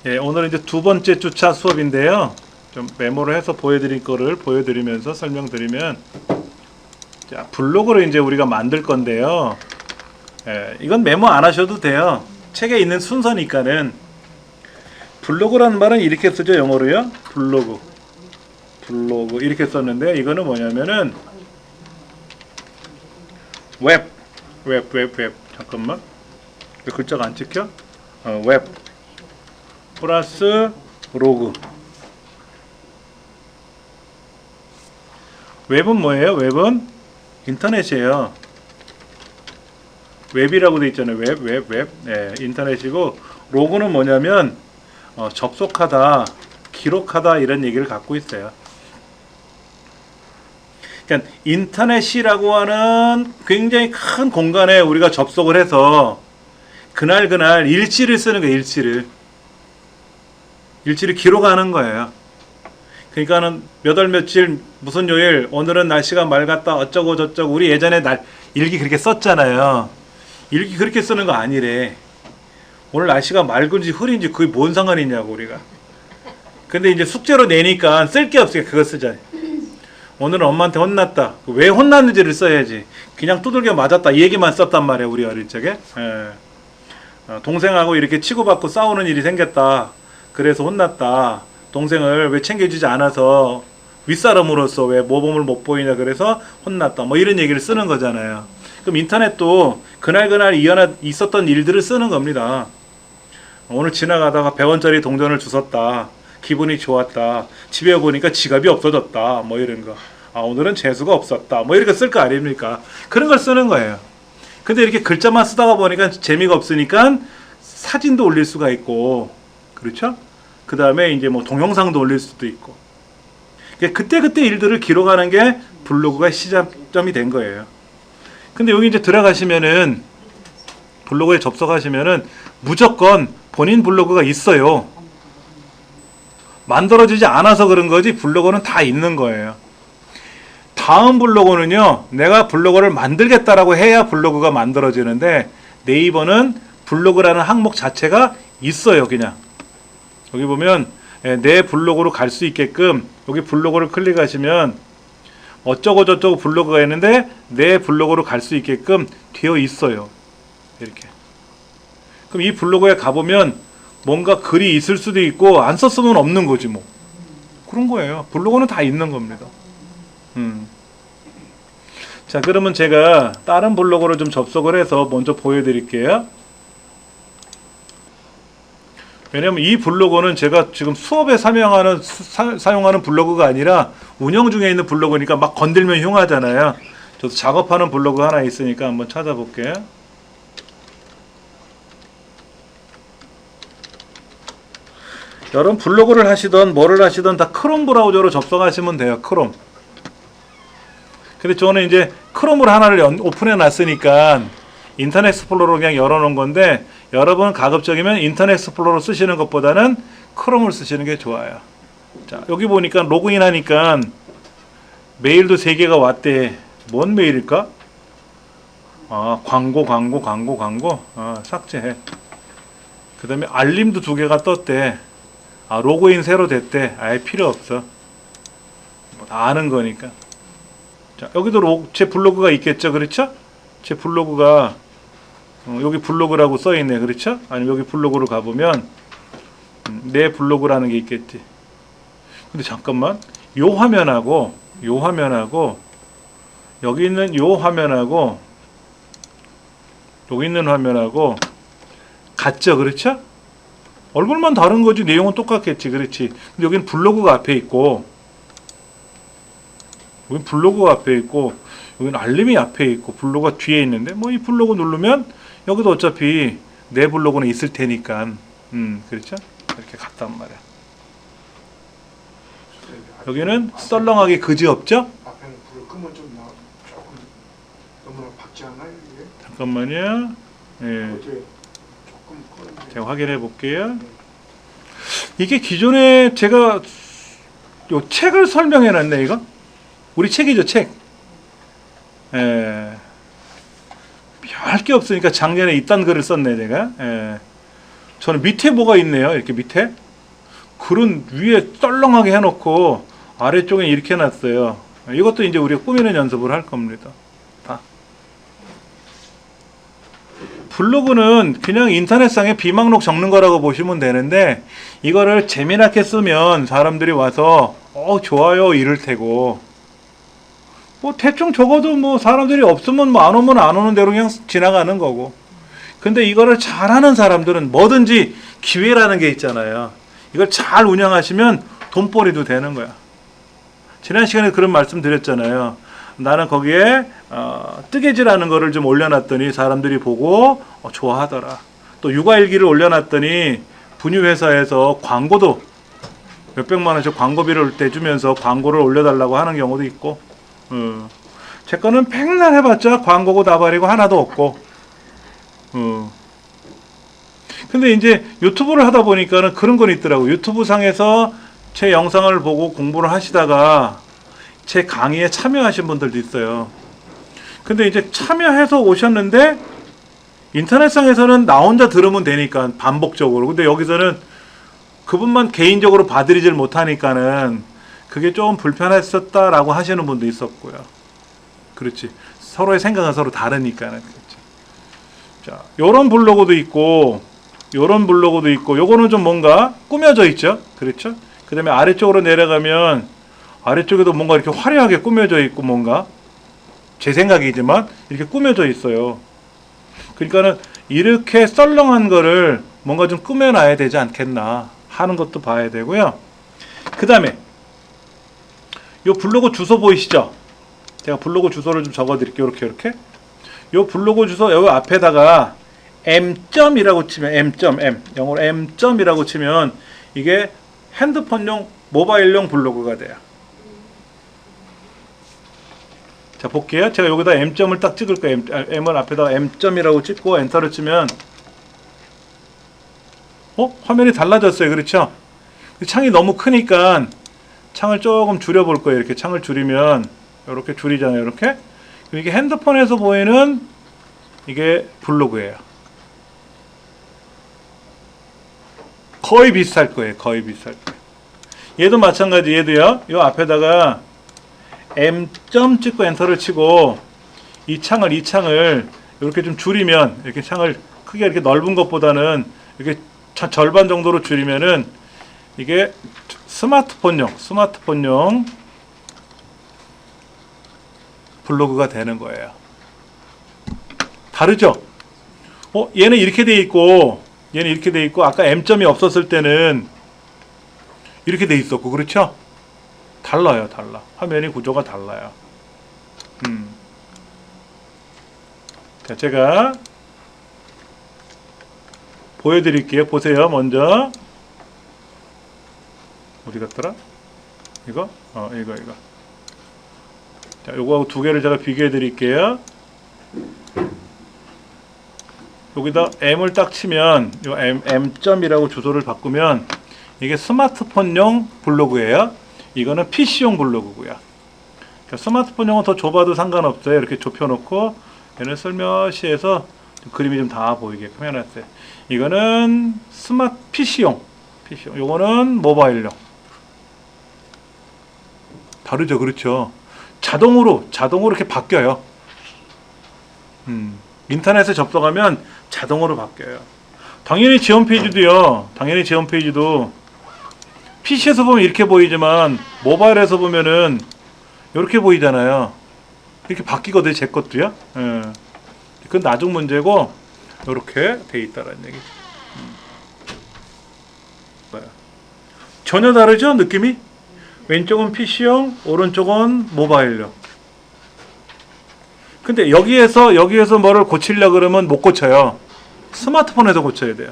예, 오늘은 이제 두 번째 주차 수업인데요. 좀 메모를 해서 보여드릴 거를 보여드리면서 설명드리면, 자, 블로그를 이제 우리가 만들 건데요. 예, 이건 메모 안 하셔도 돼요. 책에 있는 순서니까는. 블로그라는 말은 이렇게 쓰죠, 영어로요. 블로그. 블로그 이렇게 썼는데, 이거는 뭐냐면은 웹. 잠깐만. 왜 글자가 안 찍혀? 웹 플러스 로그. 웹은 뭐예요? 웹은 인터넷이에요. 웹이라고 돼 있잖아요. 웹. 네, 인터넷이고, 로그는 뭐냐면 접속하다, 기록하다 이런 얘기를 갖고 있어요. 그러니까 인터넷이라고 하는 굉장히 큰 공간에 우리가 접속을 해서 그날 일지를 쓰는 거예요. 일지를 기록하는 거예요. 그러니까는 몇 월 며칠 무슨 요일, 오늘은 날씨가 맑았다 어쩌고 저쩌고. 우리 예전에 일기 그렇게 썼잖아요. 일기 그렇게 쓰는 거 아니래. 오늘 날씨가 맑은지 흐린지 그게 뭔 상관이 있냐고 우리가. 근데 이제 숙제로 내니까 쓸 게 없으니까 그거 쓰잖아요. 오늘은 엄마한테 혼났다. 왜 혼났는지를 써야지. 그냥 두들겨 맞았다 이 얘기만 썼단 말이에요, 우리 어릴 적에. 동생하고 이렇게 치고받고 싸우는 일이 생겼다. 그래서 혼났다. 동생을 왜 챙겨주지 않아서 윗사람으로서 왜 모범을 못 보이냐 그래서 혼났다. 뭐 이런 얘기를 쓰는 거잖아요. 그럼 인터넷도 그날 있었던 일들을 쓰는 겁니다. 오늘 지나가다가 100원짜리 동전을 주웠다. 기분이 좋았다. 집에 보니까 지갑이 없어졌다. 뭐 이런 거. 오늘은 재수가 없었다. 뭐 이렇게 쓸 거 아닙니까? 그런 걸 쓰는 거예요. 근데 이렇게 글자만 쓰다가 보니까 재미가 없으니까 사진도 올릴 수가 있고, 그렇죠? 그 다음에 이제 뭐 동영상도 올릴 수도 있고. 그때 일들을 기록하는 게 블로그가 시작점이 된 거예요. 근데 여기 이제 들어가시면은, 블로그에 접속하시면은 무조건 본인 블로그가 있어요. 만들어지지 않아서 그런 거지 블로그는 다 있는 거예요. 다음 블로그는요, 내가 블로그를 만들겠다라고 해야 블로그가 만들어지는데, 네이버는 블로그라는 항목 자체가 있어요. 그냥 여기 보면 내 블로그로 갈 수 있게끔 여기 블로그를 클릭하시면 어쩌고 저쩌고 블로그가 있는데 내 블로그로 갈 수 있게끔 되어 있어요. 이렇게. 그럼 이 블로그에 가보면 뭔가 글이 있을 수도 있고 안 썼으면 없는 거지 뭐. 그런 거예요. 블로그는 다 있는 겁니다. 자, 그러면 제가 다른 블로그를 좀 접속을 해서 먼저 보여드릴게요. 왜냐면 이 블로그는 제가 지금 수업에 사용하는 블로그가 아니라 운영 중에 있는 블로그니까 막 건들면 흉하잖아요. 저도 작업하는 블로그 하나 있으니까 한번 찾아볼게요. 여러분 블로그를 하시던 뭐를 하시던 다 크롬 브라우저로 접속하시면 돼요. 크롬. 근데 저는 이제 크롬을 하나를 오픈해 놨으니까 인터넷 익스플로러로 그냥 열어놓은 건데, 여러분 가급적이면 인터넷 익스플로러 쓰시는 것보다는 크롬을 쓰시는 게 좋아요. 자, 여기 보니까 로그인 하니까 메일도 3개가 왔대. 뭔 메일일까? 광고. 삭제해. 그 다음에 알림도 2개가 떴대. 로그인 새로 됐대. 아예 필요 없어. 뭐 다 아는 거니까. 자, 여기도 제 블로그가 있겠죠, 그렇죠? 제 블로그가 여기 블로그라고 써 있네, 그렇죠? 아니면 여기 블로그로 가보면 내 블로그라는 게 있겠지. 근데 잠깐만, 요 화면하고 여기 있는 요 화면하고 여기 있는 화면하고 같죠, 그렇죠? 얼굴만 다른 거지 내용은 똑같겠지, 그렇지? 근데 여기는 블로그가 앞에 있고, 여기 블로그가 앞에 있고, 여기는 알림이 앞에 있고, 블로그가 뒤에 있는데, 뭐 이 블로그 누르면 여기도 어차피 내 블로그는 있을 테니까, 그렇죠? 이렇게 갔단 말이야. 여기는 썰렁하게 그지 없죠? 앞에는 불을 끄면 좀 조금 너무나 밝지 않나요? 이게? 잠깐만요. 예. 조금 꺼는데. 제가 확인해 볼게요. 이게 기존에 제가 요 책을 설명해 놨네, 이거. 우리 책이죠, 책. 별 게 없으니까 작년에 이딴 글을 썼네, 제가. 저는 밑에 뭐가 있네요. 이렇게 밑에 글은 위에 썰렁하게 해놓고 아래쪽에 이렇게 해놨어요. 이것도 이제 우리가 꾸미는 연습을 할 겁니다. 다. 블로그는 그냥 인터넷상에 비망록 적는 거라고 보시면 되는데 이거를 재미나게 쓰면 사람들이 와서 좋아요 이럴 테고 뭐 대충 적어도 뭐 사람들이 없으면 뭐 안 오면 안 오는 대로 그냥 지나가는 거고. 근데 이거를 잘하는 사람들은 뭐든지 기회라는 게 있잖아요. 이걸 잘 운영하시면 돈벌이도 되는 거야. 지난 시간에 그런 말씀 드렸잖아요. 나는 거기에 뜨개질하는 거를 좀 올려놨더니 사람들이 보고 좋아하더라. 또 육아일기를 올려놨더니 분유회사에서 광고도 몇백만 원씩 광고비를 떼주면서 광고를 올려달라고 하는 경우도 있고, 제 거는 백날 해봤자 광고고 나발이고 하나도 없고, 근데 이제 유튜브를 하다 보니까는 그런 건 있더라고. 유튜브 상에서 제 영상을 보고 공부를 하시다가 제 강의에 참여하신 분들도 있어요. 근데 이제 참여해서 오셨는데 인터넷상에서는 나 혼자 들으면 되니까 반복적으로. 근데 여기서는 그분만 개인적으로 봐드리질 못하니까는 그게 좀 불편했었다라고 하시는 분도 있었고요. 그렇지. 서로의 생각은 서로 다르니까는. 그렇지. 자, 요런 블로그도 있고, 요런 블로그도 있고, 요거는 좀 뭔가 꾸며져 있죠. 그렇죠? 그 다음에 아래쪽으로 내려가면 아래쪽에도 뭔가 이렇게 화려하게 꾸며져 있고, 뭔가 제 생각이지만 이렇게 꾸며져 있어요. 그러니까는 이렇게 썰렁한 거를 뭔가 좀 꾸며놔야 되지 않겠나 하는 것도 봐야 되고요. 그 다음에 요 블로그 주소 보이시죠? 제가 블로그 주소를 좀 적어 드릴게요. 이렇게 요 블로그 주소 여기 앞에다가 m.이라고 치면 m. 영어로 m.이라고 치면 이게 핸드폰용 모바일용 블로그가 돼요. 자, 볼게요. 제가 여기다 m점을 딱 찍을 거예요. m을 앞에다가 m점이라고 찍고 엔터를 치면 화면이 달라졌어요. 그렇죠? 창이 너무 크니까 창을 조금 줄여 볼 거예요. 이렇게 창을 줄이면 이렇게 줄이잖아요. 이렇게. 이게 핸드폰에서 보이는 이게 블로그예요. 거의 비슷할 거예요. 거의 비슷할 거예요. 얘도 마찬가지. 얘도요. 이 앞에다가 M. 찍고 엔터를 치고 이 창을 이렇게 좀 줄이면 이렇게 창을 크게 이렇게 넓은 것보다는 이렇게 절반 정도로 줄이면은 이게 스마트폰용 블로그가 되는 거예요. 다르죠? 얘는 이렇게 돼 있고 얘는 이렇게 돼 있고 아까 M점이 없었을 때는 이렇게 돼 있었고 그렇죠? 달라요, 달라. 화면이 구조가 달라요. 자, 제가 보여드릴게요. 보세요, 먼저. 어디 갔더라? 이거? 이거. 자, 요거하고 두 개를 제가 비교해 드릴게요. 여기다 M을 딱 치면, 요 M.이라고 주소를 바꾸면, 이게 스마트폰용 블로그예요. 이거는 PC용 블로그고요. 스마트폰용은 더 좁아도 상관없어요. 이렇게 좁혀놓고 얘는 슬며시해서 그림이 좀 다 보이게끔 해놨어요. 이거는 PC용. 요거는 모바일용. 다르죠, 그렇죠. 자동으로 이렇게 바뀌어요. 인터넷에 접속하면 자동으로 바뀌어요. 당연히 제 홈페이지도 PC에서 보면 이렇게 보이지만 모바일에서 보면은 이렇게 보이잖아요. 이렇게 바뀌거든요. 제 것도요. 그건 나중 문제고 이렇게 돼 있다라는 얘기죠. 전혀 다르죠, 느낌이? 왼쪽은 PC용, 오른쪽은 모바일용. 근데 여기에서 뭐를 고치려고 그러면 못 고쳐요. 스마트폰에서 고쳐야 돼요.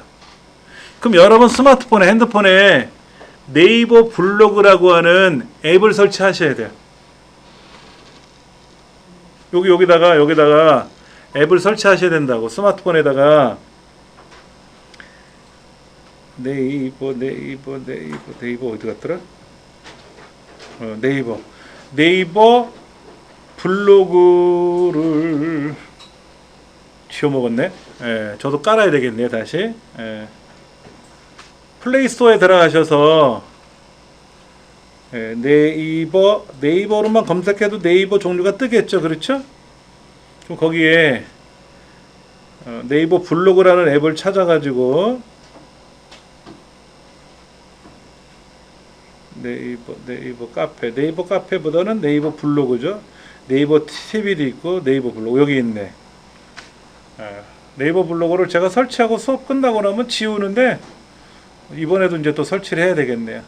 그럼 여러분 핸드폰에 네이버 블로그라고 하는 앱을 설치하셔야 돼요. 여기다가 앱을 설치하셔야 된다고. 스마트폰에다가 네이버 어디 갔더라? 네이버 블로그를 지워먹었네. 저도 깔아야 되겠네요, 다시. 플레이스토어에 들어가셔서 예, 네이버로만 검색해도 네이버 종류가 뜨겠죠, 그렇죠? 그럼 거기에 네이버 블로그라는 앱을 찾아가지고 네이버 카페보다는 네이버 블로그죠. 네이버 TV도 있고 네이버 블로그 여기 있네. 네이버 블로그를 제가 설치하고 수업 끝나고 나면 지우는데 이번에도 이제 또 설치를 해야 되겠네요.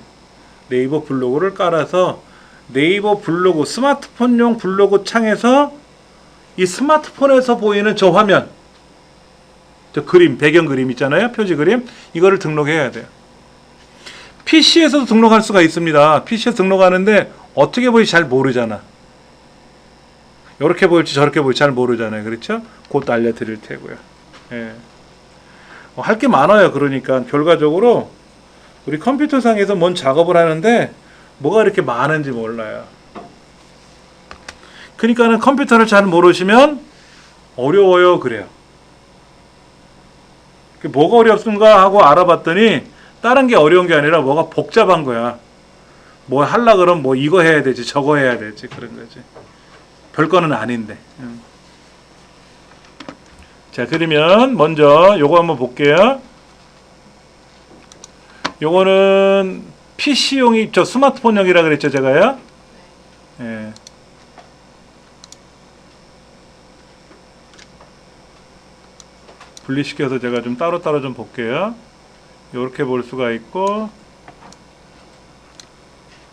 네이버 블로그를 깔아서 네이버 블로그 스마트폰용 블로그 창에서 이 스마트폰에서 보이는 저 화면, 저 그림, 배경 그림 있잖아요. 표지 그림. 이거를 등록해야 돼요. PC에서도 등록할 수가 있습니다. PC에서 등록하는데 어떻게 보일지 잘 모르잖아. 이렇게 보일지 저렇게 보일지 잘 모르잖아요. 그렇죠? 곧 알려드릴 테고요. 예. 할 게 많아요. 그러니까 결과적으로 우리 컴퓨터상에서 뭔 작업을 하는데 뭐가 이렇게 많은지 몰라요. 그러니까는 컴퓨터를 잘 모르시면 어려워요. 그래요. 뭐가 어렵습니까 하고 알아봤더니 다른 게 어려운 게 아니라 뭐가 복잡한 거야. 뭐 하려 그러면 뭐 이거 해야 되지 저거 해야 되지 그런 거지. 별거는 아닌데. 자, 그러면 먼저 요거 한번 볼게요. 요거는 PC용이 저 스마트폰용이라 그랬죠 제가요. 예. 분리시켜서 제가 좀 따로따로 좀 볼게요. 이렇게 볼 수가 있고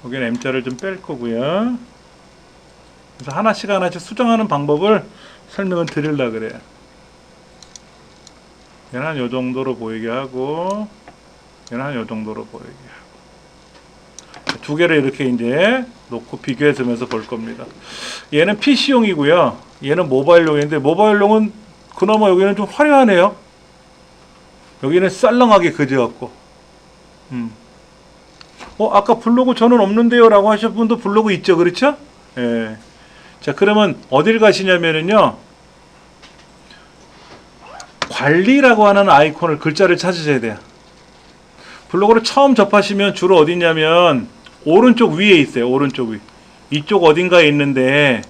여기는 M자를 좀 뺄 거고요. 그래서 하나씩 수정하는 방법을 설명을 드리려고 그래요. 얘는 한 요 정도로 보이게 하고 얘는 한 요 정도로 보이게 하고 두 개를 이렇게 이제 놓고 비교해 주면서 볼 겁니다. 얘는 PC용이고요. 얘는 모바일용인데 모바일용은 그나마 여기는 좀 화려하네요. 여기는 썰렁하게 그지었고 아까 블로그 저는 없는데요 라고 하신 분도 블로그 있죠, 그렇죠? 예. 자, 그러면 어딜 가시냐면은요 관리라고 하는 아이콘을 글자를 찾으셔야 돼요. 블로그를 처음 접하시면 주로 어디 있냐면 오른쪽 위에 있어요. 오른쪽 위. 이쪽 어딘가에 있는데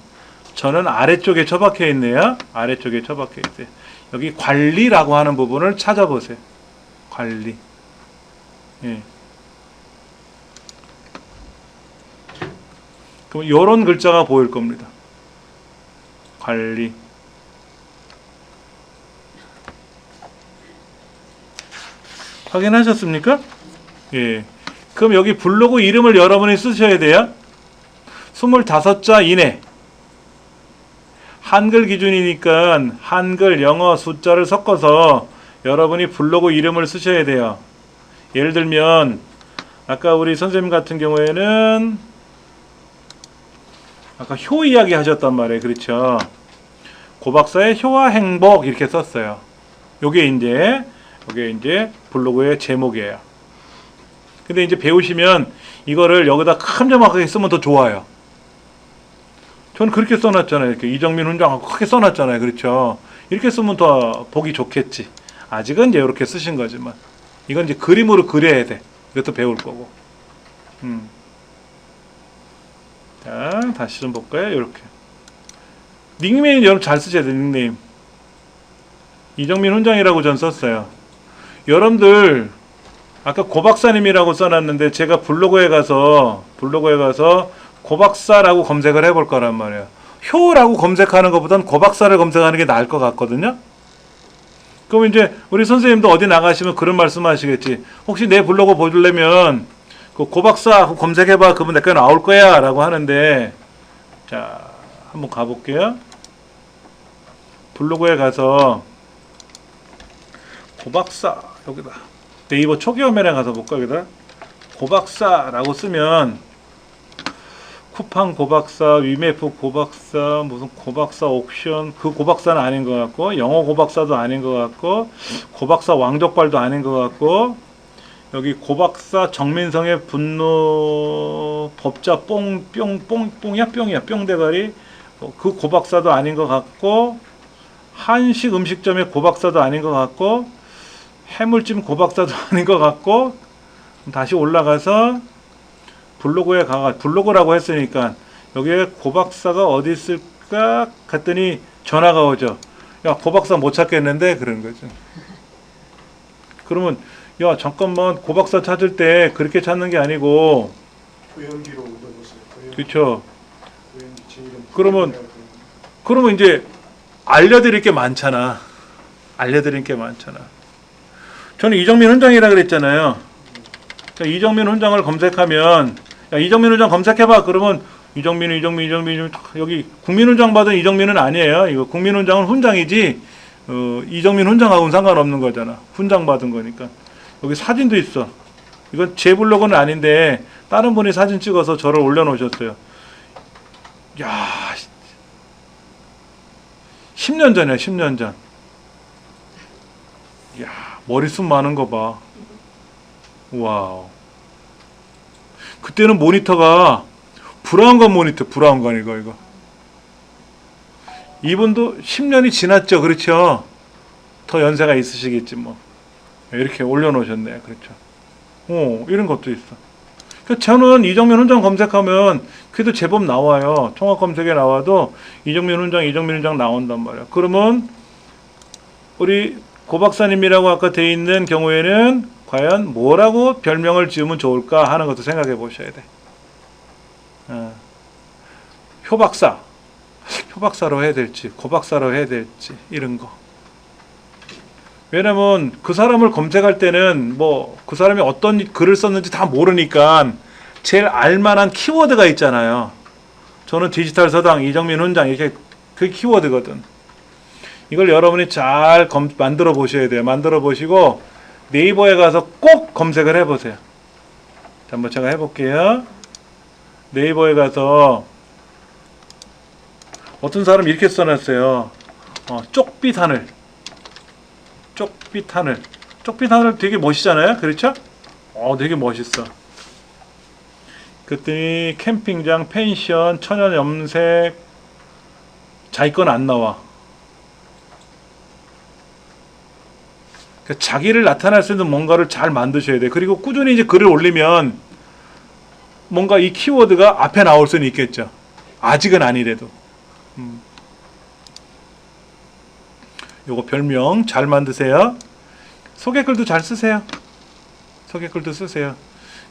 저는 아래쪽에 처박혀 있네요. 아래쪽에 처박혀 있어요. 여기 관리라고 하는 부분을 찾아보세요. 관리. 예. 그럼 이런 글자가 보일 겁니다. 관리. 확인하셨습니까? 예. 그럼 여기 블로그 이름을 여러분이 쓰셔야 돼요. 25자 이내. 한글 기준이니까 한글, 영어, 숫자를 섞어서 여러분이 블로그 이름을 쓰셔야 돼요. 예를 들면 아까 우리 선생님 같은 경우에는 아까 효 이야기 하셨단 말이에요. 그렇죠? 고박사의 효와 행복 이렇게 썼어요. 요게 이제 블로그의 제목이에요. 근데 이제 배우시면 이거를 여기다 큼지막하게 쓰면 더 좋아요. 저는 그렇게 써놨잖아요. 이렇게 이정민 훈장하고 크게 써놨잖아요. 그렇죠? 이렇게 쓰면 더 보기 좋겠지. 아직은 이제 이렇게 쓰신 거지만 이건 이제 그림으로 그려야 돼. 이것도 배울 거고. 자, 다시 좀 볼까요? 이렇게. 닉네임 여러분 잘 쓰셔야 돼요. 닉네임. 이정민 훈장이라고 전 썼어요. 여러분들 아까 고박사님이라고 써놨는데 제가 블로그에 가서 고박사라고 검색을 해볼 거란 말이에요. 효라고 검색하는 것보단 고박사를 검색하는 게 나을 것 같거든요. 그럼 이제 우리 선생님도 어디 나가시면 그런 말씀 하시겠지. 혹시 내 블로그 보려면 그 고박사 검색해봐. 그러면 내 거 나올 거야 라고 하는데 자, 한번 가볼게요. 블로그에 가서 고박사 여기다 네이버 초기 화면에 가서 볼까 여기다 고박사라고 쓰면 쿠팡 고박사, 위메프 고박사, 무슨 고박사 옥션 그 고박사는 아닌 것 같고 영어 고박사도 아닌 것 같고 고박사 왕족발도 아닌 것 같고 여기 고박사 정민성의 분노 법자 뽕이야 뿅대가리 그 고박사도 아닌 것 같고 한식 음식점의 고박사도 아닌 것 같고 해물찜 고박사도 아닌 것 같고 다시 올라가서 블로그에 블로그라고 했으니까 여기에 고박사가 어디 있을까 갔더니 전화가 오죠. 야, 고박사 못 찾겠는데 그런 거죠. 그러면 야, 잠깐만, 고박사 찾을 때 그렇게 찾는 게 아니고, 도연기로 넣어보세요. 그렇죠. 도연기 제 이름. 그러면 이제 알려드릴 게 많잖아. 알려드릴 게 많잖아. 저는 이정민 훈장이라 그랬잖아요. 그러니까 이정민 훈장을 검색하면, 야, 이정민 훈장 검색해봐. 그러면 이정민 여기 국민 훈장 받은 이정민은 아니에요. 이거 국민 훈장은 훈장이지. 이정민 훈장하고는 상관없는 거잖아. 훈장 받은 거니까. 여기 사진도 있어. 이건 제 블로그는 아닌데 다른 분이 사진 찍어서 저를 올려놓으셨어요. 야, 10년 전이야. 10년 전. 야, 머리숱 많은 거 봐. 와우. 그때는 모니터가 브라운관 모니터, 브라운관 이거. 이분도 10년이 지났죠. 그렇죠? 더 연세가 있으시겠지 뭐. 이렇게 올려놓으셨네. 그렇죠. 이런 것도 있어. 그러니까 저는 이정민 훈장 검색하면 그래도 제법 나와요. 통합 검색에 나와도 이정민 훈장 나온단 말이야. 그러면 우리 고 박사님이라고 아까 돼 있는 경우에는 과연 뭐라고 별명을 지으면 좋을까 하는 것도 생각해 보셔야 돼. 효박사로 해야 될지 고박사로 해야 될지 이런 거. 왜냐면 그 사람을 검색할 때는 뭐 그 사람이 어떤 글을 썼는지 다 모르니까 제일 알만한 키워드가 있잖아요. 저는 디지털 서당, 이정민 훈장 이렇게 그 키워드거든. 이걸 여러분이 잘 만들어 보셔야 돼요. 만들어 보시고 네이버에 가서 꼭 검색을 해보세요. 자, 한번 제가 해볼게요. 네이버에 가서 어떤 사람이 이렇게 써놨어요. 쪽빛 하늘. 쪽빛 하늘 되게 멋있잖아요. 그렇죠? 되게 멋있어. 그랬더니 캠핑장, 펜션, 천연 염색 자기 건 안 나와. 그러니까 자기를 나타낼 수 있는 뭔가를 잘 만드셔야 돼. 그리고 꾸준히 이제 글을 올리면 뭔가 이 키워드가 앞에 나올 수는 있겠죠. 아직은 아니래도. 요거 별명 잘 만드세요. 소개글도 잘 쓰세요. 소개글도 쓰세요.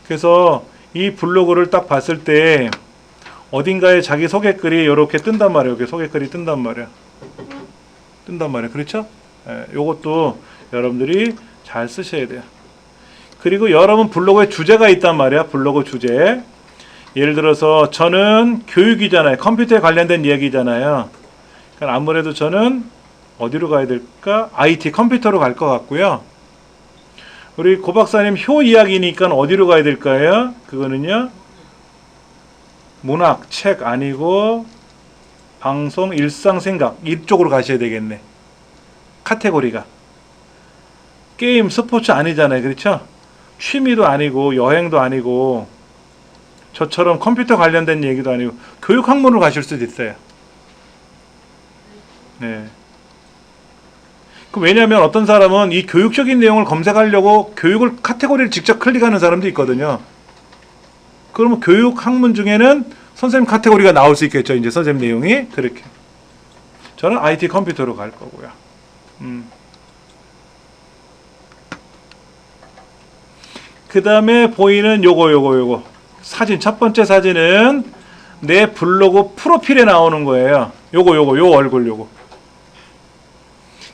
그래서 이 블로그를 딱 봤을 때 어딘가에 자기 소개글이 이렇게 뜬단 말이에요. 이렇게 소개글이 뜬단 말이야. 그렇죠? 요것도 여러분들이 잘 쓰셔야 돼요. 그리고 여러분 블로그에 주제가 있단 말이야. 블로그 주제. 예를 들어서 저는 교육이잖아요. 컴퓨터에 관련된 이야기잖아요. 그러니까 아무래도 저는 어디로 가야 될까? IT 컴퓨터로 갈 것 같고요. 우리 고 박사님 효 이야기니까 어디로 가야 될까요? 그거는요. 문학, 책 아니고 방송, 일상생각 이쪽으로 가셔야 되겠네. 카테고리가. 게임, 스포츠 아니잖아요. 그렇죠? 취미도 아니고 여행도 아니고 저처럼 컴퓨터 관련된 얘기도 아니고 교육학문으로 가실 수도 있어요. 네. 왜냐하면 어떤 사람은 이 교육적인 내용을 검색하려고 교육을 카테고리를 직접 클릭하는 사람도 있거든요. 그러면 교육학문 중에는 선생님 카테고리가 나올 수 있겠죠. 이제 선생님 내용이 그렇게. 저는 IT 컴퓨터로 갈 거고요. 그 다음에 보이는 요거 사진. 첫 번째 사진은 내 블로그 프로필에 나오는 거예요. 요 얼굴 요거.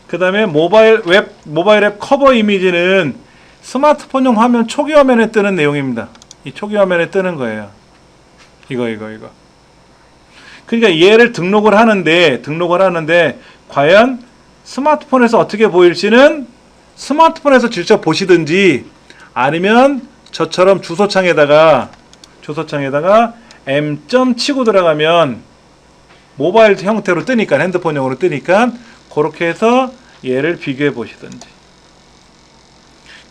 그 다음에 모바일 앱 커버 이미지는 스마트폰용 화면 초기 화면에 뜨는 내용입니다. 이 초기 화면에 뜨는 거예요. 이거. 그러니까 얘를 등록을 하는데 과연 스마트폰에서 어떻게 보일지는 스마트폰에서 직접 보시든지 아니면 저처럼 주소창에다가 M. 치고 들어가면 모바일 형태로 뜨니까 핸드폰용으로 뜨니까 그렇게 해서 얘를 비교해 보시든지.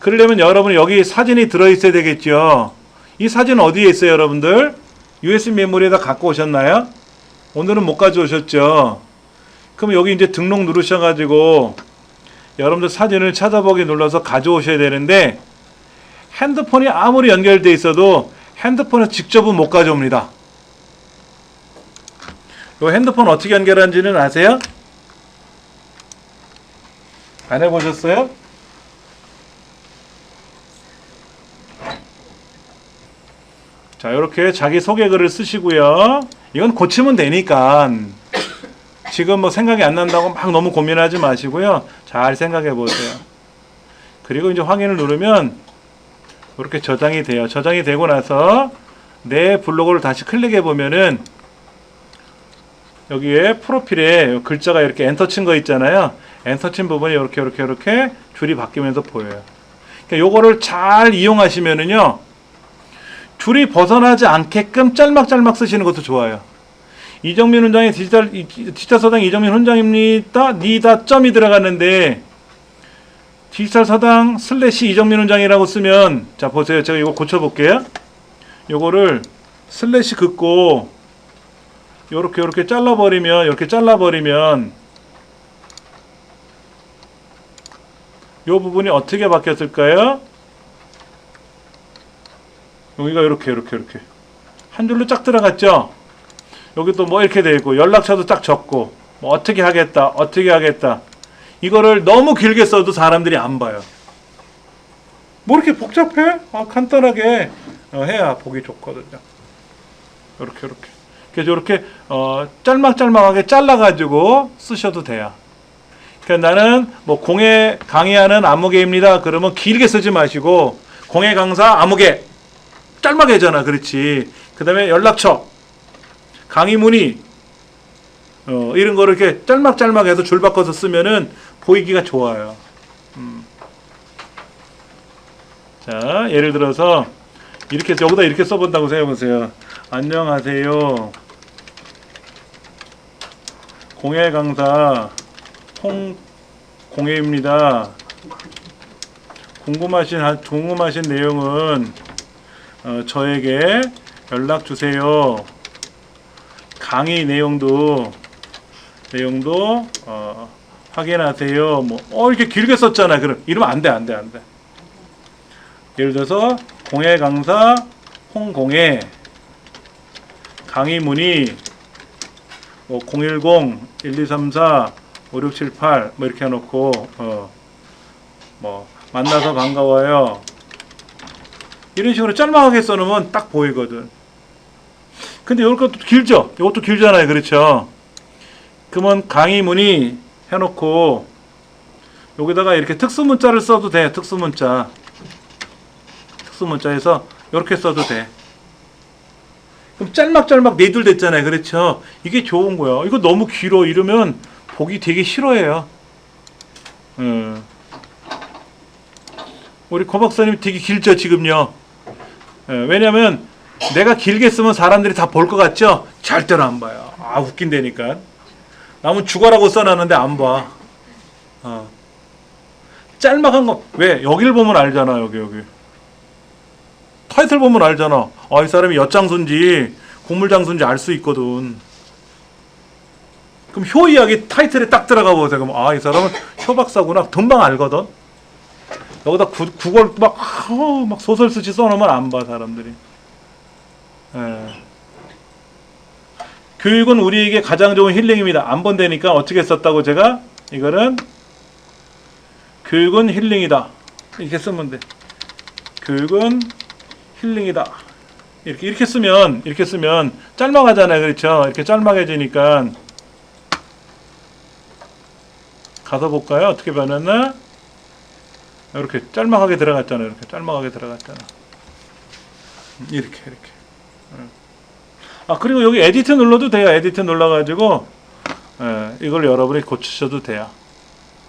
그러려면 여러분 여기 사진이 들어있어야 되겠죠. 이 사진 어디에 있어요 여러분들? USB 메모리에다 갖고 오셨나요? 오늘은 못 가져오셨죠. 그럼 여기 이제 등록 누르셔가지고 여러분들 사진을 찾아보기 눌러서 가져오셔야 되는데 핸드폰이 아무리 연결돼 있어도 핸드폰에 직접은 못 가져옵니다. 요 핸드폰 어떻게 연결하는지는 아세요? 안 해보셨어요? 자, 이렇게 자기 소개글을 쓰시고요. 이건 고치면 되니까 지금 뭐 생각이 안 난다고 막 너무 고민하지 마시고요. 잘 생각해 보세요. 그리고 이제 확인을 누르면 이렇게 저장이 돼요. 저장이 되고 나서 내 블로그를 다시 클릭해 보면은 여기에 프로필에 글자가 이렇게 엔터 친 거 있잖아요. 엔터 친 부분이 이렇게 줄이 바뀌면서 보여요. 그러니까 요거를 잘 이용하시면은요. 줄이 벗어나지 않게끔 짤막짤막 쓰시는 것도 좋아요. 이정민 훈장의 디지털 서당 이정민 훈장입니다. 니다 점이 들어갔는데 디지털 서당 슬래시 이정민 훈장이라고 쓰면 자 보세요. 제가 이거 고쳐볼게요. 요거를 슬래시 긋고 요렇게 잘라버리면 요 부분이 어떻게 바뀌었을까요? 여기가 이렇게 한 줄로 쫙 들어갔죠. 여기 또 뭐 이렇게 돼 있고 연락처도 딱 적고 뭐 어떻게 하겠다 이거를 너무 길게 써도 사람들이 안 봐요. 뭐 이렇게 복잡해? 간단하게 해야 보기 좋거든요. 이렇게 그래서 이렇게 짤막짤막하게 잘라가지고 쓰셔도 돼요. 그러니까 나는 뭐 공예 강의하는 아무개입니다. 그러면 길게 쓰지 마시고 공예 강사 아무개 짤막하게 하잖아. 그렇지. 그 다음에 연락처, 강의 문의, 이런 거를 이렇게 짤막짤막 해서 줄 바꿔서 쓰면은 보이기가 좋아요. 자, 예를 들어서, 여기다 이렇게 써본다고 생각해보세요. 안녕하세요. 공예 강사, 홍공예입니다. 궁금하신 내용은 저에게 연락 주세요. 강의 내용도 확인하세요. 뭐 이렇게 길게 썼잖아. 그럼 이러면 안 돼. 예를 들어서 공예 강사 홍공예 강의 문의 010-1234-5678 뭐 이렇게 해놓고 뭐 만나서 반가워요. 이런 식으로 짤막하게 써놓으면 딱 보이거든. 근데 이것도 길죠? 이것도 길잖아요. 그렇죠? 그러면 강의 문의 해놓고 여기다가 이렇게 특수문자를 써도 돼. 특수문자에서 이렇게 써도 돼. 그럼 짤막짤막 네줄 됐잖아요. 그렇죠? 이게 좋은 거야. 이거 너무 길어. 이러면 보기 되게 싫어해요. 우리 고 박사님 되게 길죠, 지금요. 왜냐면 내가 길게 쓰면 사람들이 다 볼 것 같죠? 절대로 안 봐요. 웃긴다니까. 남은 죽어라고 써놨는데 안 봐. 짤막한 거, 왜? 여기를 보면 알잖아, 여기. 타이틀 보면 알잖아. 이 사람이 엿장수인지 곡물장수인지 알 수 있거든. 그럼 효 이야기 타이틀에 딱 들어가 보세요. 그럼 이 사람은 효박사구나. 금방 알거든. 여기다 국어를 막 소설 쓰지 써놓으면 안 봐, 사람들이. 교육은 우리에게 가장 좋은 힐링입니다. 안 본다니까 어떻게 썼다고 제가? 이거는 교육은 힐링이다. 이렇게 쓰면 돼. 교육은 힐링이다. 이렇게 쓰면 짤막하잖아요. 그렇죠? 이렇게 짤막해지니까 가서 볼까요? 어떻게 변했나? 이렇게 짤막하게 들어갔잖아요. 이렇게. 그리고 여기 에디트 눌러도 돼요. 에디트 눌러가지고 이걸 여러분이 고치셔도 돼요.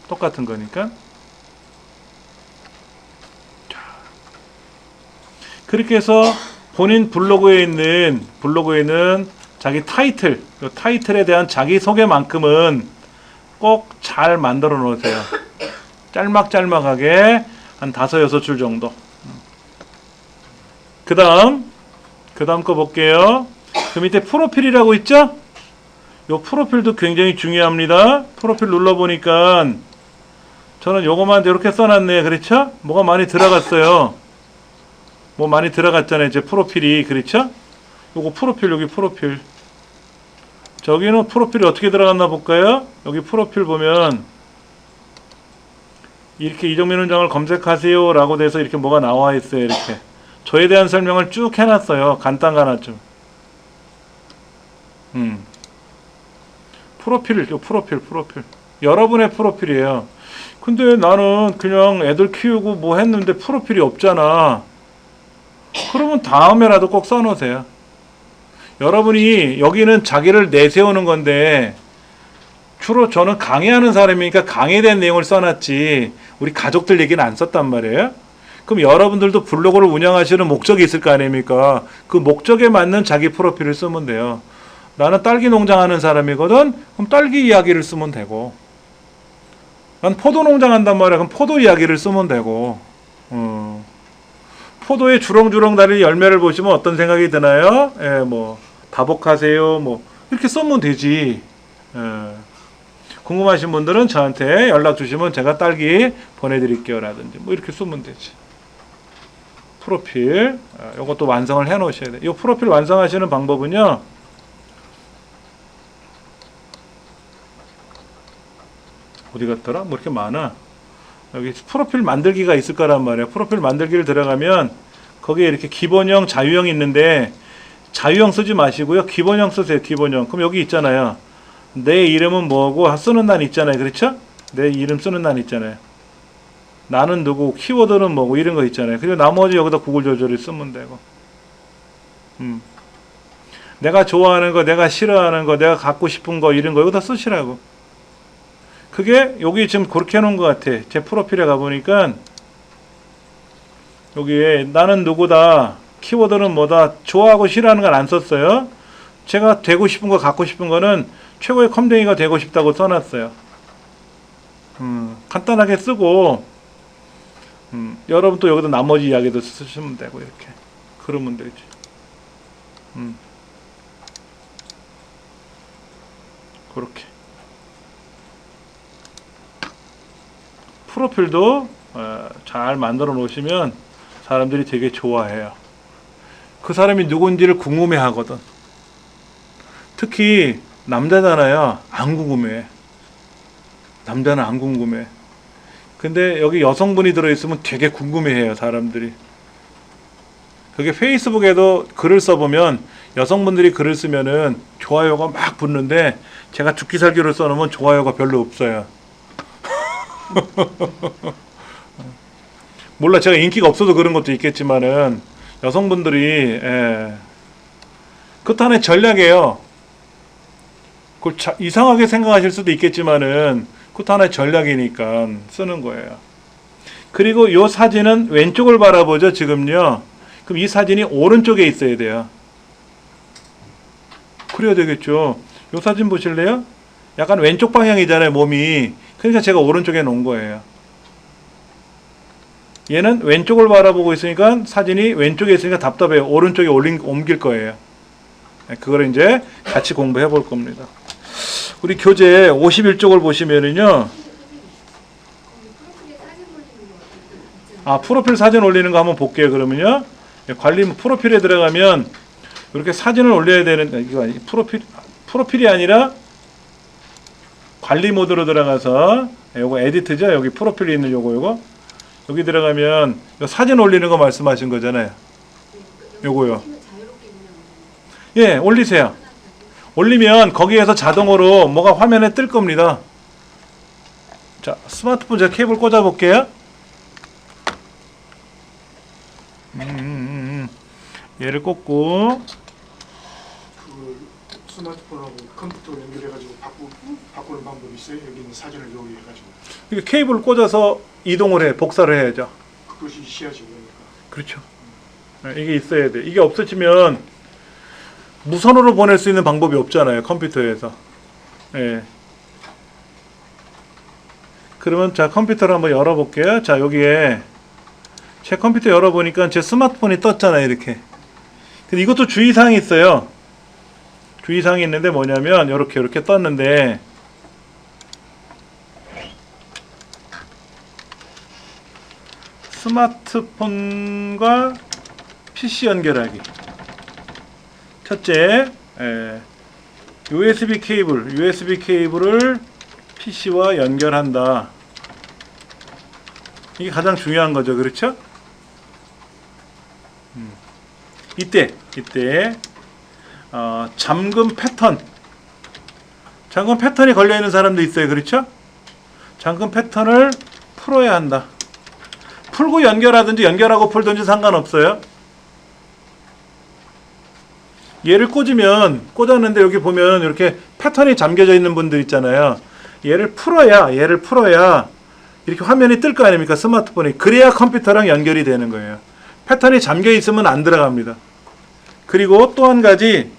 똑같은 거니까. 그렇게 해서 본인 블로그에 있는 자기 타이틀에 대한 자기 소개만큼은 꼭 잘 만들어 놓으세요. 짤막짤막하게 한 5-6줄 정도. 그 다음 거 볼게요. 그 밑에 프로필이라고 있죠? 요 프로필도 굉장히 중요합니다. 프로필 눌러보니까 저는 요거만 이렇게 써놨네. 그렇죠? 뭐가 많이 들어갔어요. 뭐 많이 들어갔잖아요. 이제 프로필이. 그렇죠? 요거 프로필, 여기 프로필. 저기는 프로필이 어떻게 들어갔나 볼까요? 여기 프로필 보면 이렇게 이정민 원장을 검색하세요 라고 돼서 이렇게 뭐가 나와 있어요. 이렇게 저에 대한 설명을 쭉 해놨어요. 간단간하죠. 프로필, 요 프로필 여러분의 프로필이에요. 근데 나는 그냥 애들 키우고 뭐 했는데 프로필이 없잖아. 그러면 다음에라도 꼭 써놓으세요. 여러분이 여기는 자기를 내세우는 건데 주로 저는 강의하는 사람이니까 강의에 대한 내용을 써놨지 우리 가족들 얘기는 안 썼단 말이에요. 그럼 여러분들도 블로그를 운영하시는 목적이 있을 거 아닙니까? 그 목적에 맞는 자기 프로필을 쓰면 돼요. 나는 딸기 농장 하는 사람이거든? 그럼 딸기 이야기를 쓰면 되고, 난 포도 농장 한단 말이야. 그럼 포도 이야기를 쓰면 되고, 포도의 주렁주렁 달린 열매를 보시면 어떤 생각이 드나요? 예, 뭐 다복하세요. 뭐 이렇게 쓰면 되지. 예. 궁금하신 분들은 저한테 연락 주시면 제가 딸기 보내드릴게요 라든지 뭐 이렇게 쓰면 되지. 프로필 이것도 완성을 해 놓으셔야 돼요. 이 프로필 완성하시는 방법은요, 어디 갔더라? 뭐 이렇게 많아. 여기 프로필 만들기가 있을 거란 말이에요. 프로필 만들기를 들어가면 거기에 이렇게 기본형, 자유형이 있는데 자유형 쓰지 마시고요. 기본형 쓰세요. 기본형. 그럼 여기 있잖아요. 내 이름은 뭐고 쓰는 난 있잖아요. 그렇죠? 내 이름 쓰는 난 있잖아요. 나는 누구, 키워드는 뭐고 이런 거 있잖아요. 그리고 나머지 여기다 구글 조절을 쓰면 되고. 내가 좋아하는 거, 내가 싫어하는 거, 내가 갖고 싶은 거 이런 거 여기다 쓰시라고. 그게 여기 지금 그렇게 해놓은 것 같아. 제 프로필에 가보니까 여기에 나는 누구다, 키워드는 뭐다, 좋아하고 싫어하는 건 안 썼어요. 제가 되고 싶은 거, 갖고 싶은 거는 최고의 컴댕이가 되고 싶다고 써놨어요. 간단하게 쓰고, 여러분 또 여기다 나머지 이야기도 쓰시면 되고, 이렇게. 그러면 되지. 그렇게. 프로필도 잘 만들어 놓으시면 사람들이 되게 좋아해요. 그 사람이 누군지를 궁금해 하거든. 특히 남자잖아요. 안 궁금해. 남자는 안 궁금해. 근데 여기 여성분이 들어있으면 되게 궁금해해요, 사람들이. 그게 페이스북에도 글을 써보면 여성분들이 글을 쓰면은 좋아요가 막 붙는데 제가 죽기 살기로 써놓으면 좋아요가 별로 없어요. 몰라, 제가 인기가 없어서 그런 것도 있겠지만은 여성분들이 그것도 하나의 전략이에요. 그걸 이상하게 생각하실 수도 있겠지만은 그것도 하나의 전략이니까 쓰는 거예요. 그리고 이 사진은 왼쪽을 바라보죠, 지금요. 그럼 이 사진이 오른쪽에 있어야 돼요. 그래야 되겠죠. 이 사진 보실래요? 약간 왼쪽 방향이잖아요, 몸이. 그러니까 제가 오른쪽에 놓은 거예요. 얘는 왼쪽을 바라보고 있으니까 사진이 왼쪽에 있으니까 답답해요. 오른쪽에 옮길 거예요. 그걸 이제 같이 공부해 볼 겁니다. 우리 교재 51쪽을 보시면은요. 프로필 사진 올리는 거 한번 볼게요. 그러면요. 관리 프로필에 들어가면 이렇게 사진을 올려야 되는, 이거 아니, 프로필이 아니라 관리 모드로 들어가서 요거 에디트죠. 여기 프로필이 있는 요거 여기 들어가면 사진 올리는 거 말씀하신 거잖아요. 요거요. 예, 올리세요. 올리면 거기에서 자동으로 뭐가 화면에 뜰 겁니다. 자, 스마트폰 제가 케이블 꽂아 볼게요. 얘를 꽂고 그 스마트폰하고 컴퓨터 연결해가지고 바꾸는 방법이 있어요. 여기 있는 사진을 여기 해가지고. 이게 케이블을 꽂아서 이동을 해, 복사를 해야죠. 그것이 시야지 그러니까. 그렇죠. 이게 있어야 돼. 이게 없어지면 무선으로 보낼 수 있는 방법이 없잖아요, 컴퓨터에서. 예. 그러면 자, 컴퓨터를 한번 열어볼게요. 자, 여기에 제 컴퓨터 열어보니까 제 스마트폰이 떴잖아요, 이렇게. 근데 이것도 주의사항이 있어요. 주의사항이 있는데 뭐냐면 이렇게 떴는데 스마트폰과 PC 연결하기. 첫째, USB 케이블을 PC와 연결한다. 이게 가장 중요한 거죠. 그렇죠? 이때 잠금 패턴이 걸려있는 사람도 있어요. 그렇죠? 잠금 패턴을 풀어야 한다. 풀고 연결하든지 연결하고 풀든지 상관없어요. 얘를 꽂았는데 여기 보면 이렇게 패턴이 잠겨져 있는 분들 있잖아요. 얘를 풀어야 이렇게 화면이 뜰 거 아닙니까? 스마트폰이. 그래야 컴퓨터랑 연결이 되는 거예요. 패턴이 잠겨 있으면 안 들어갑니다. 그리고 또 한 가지,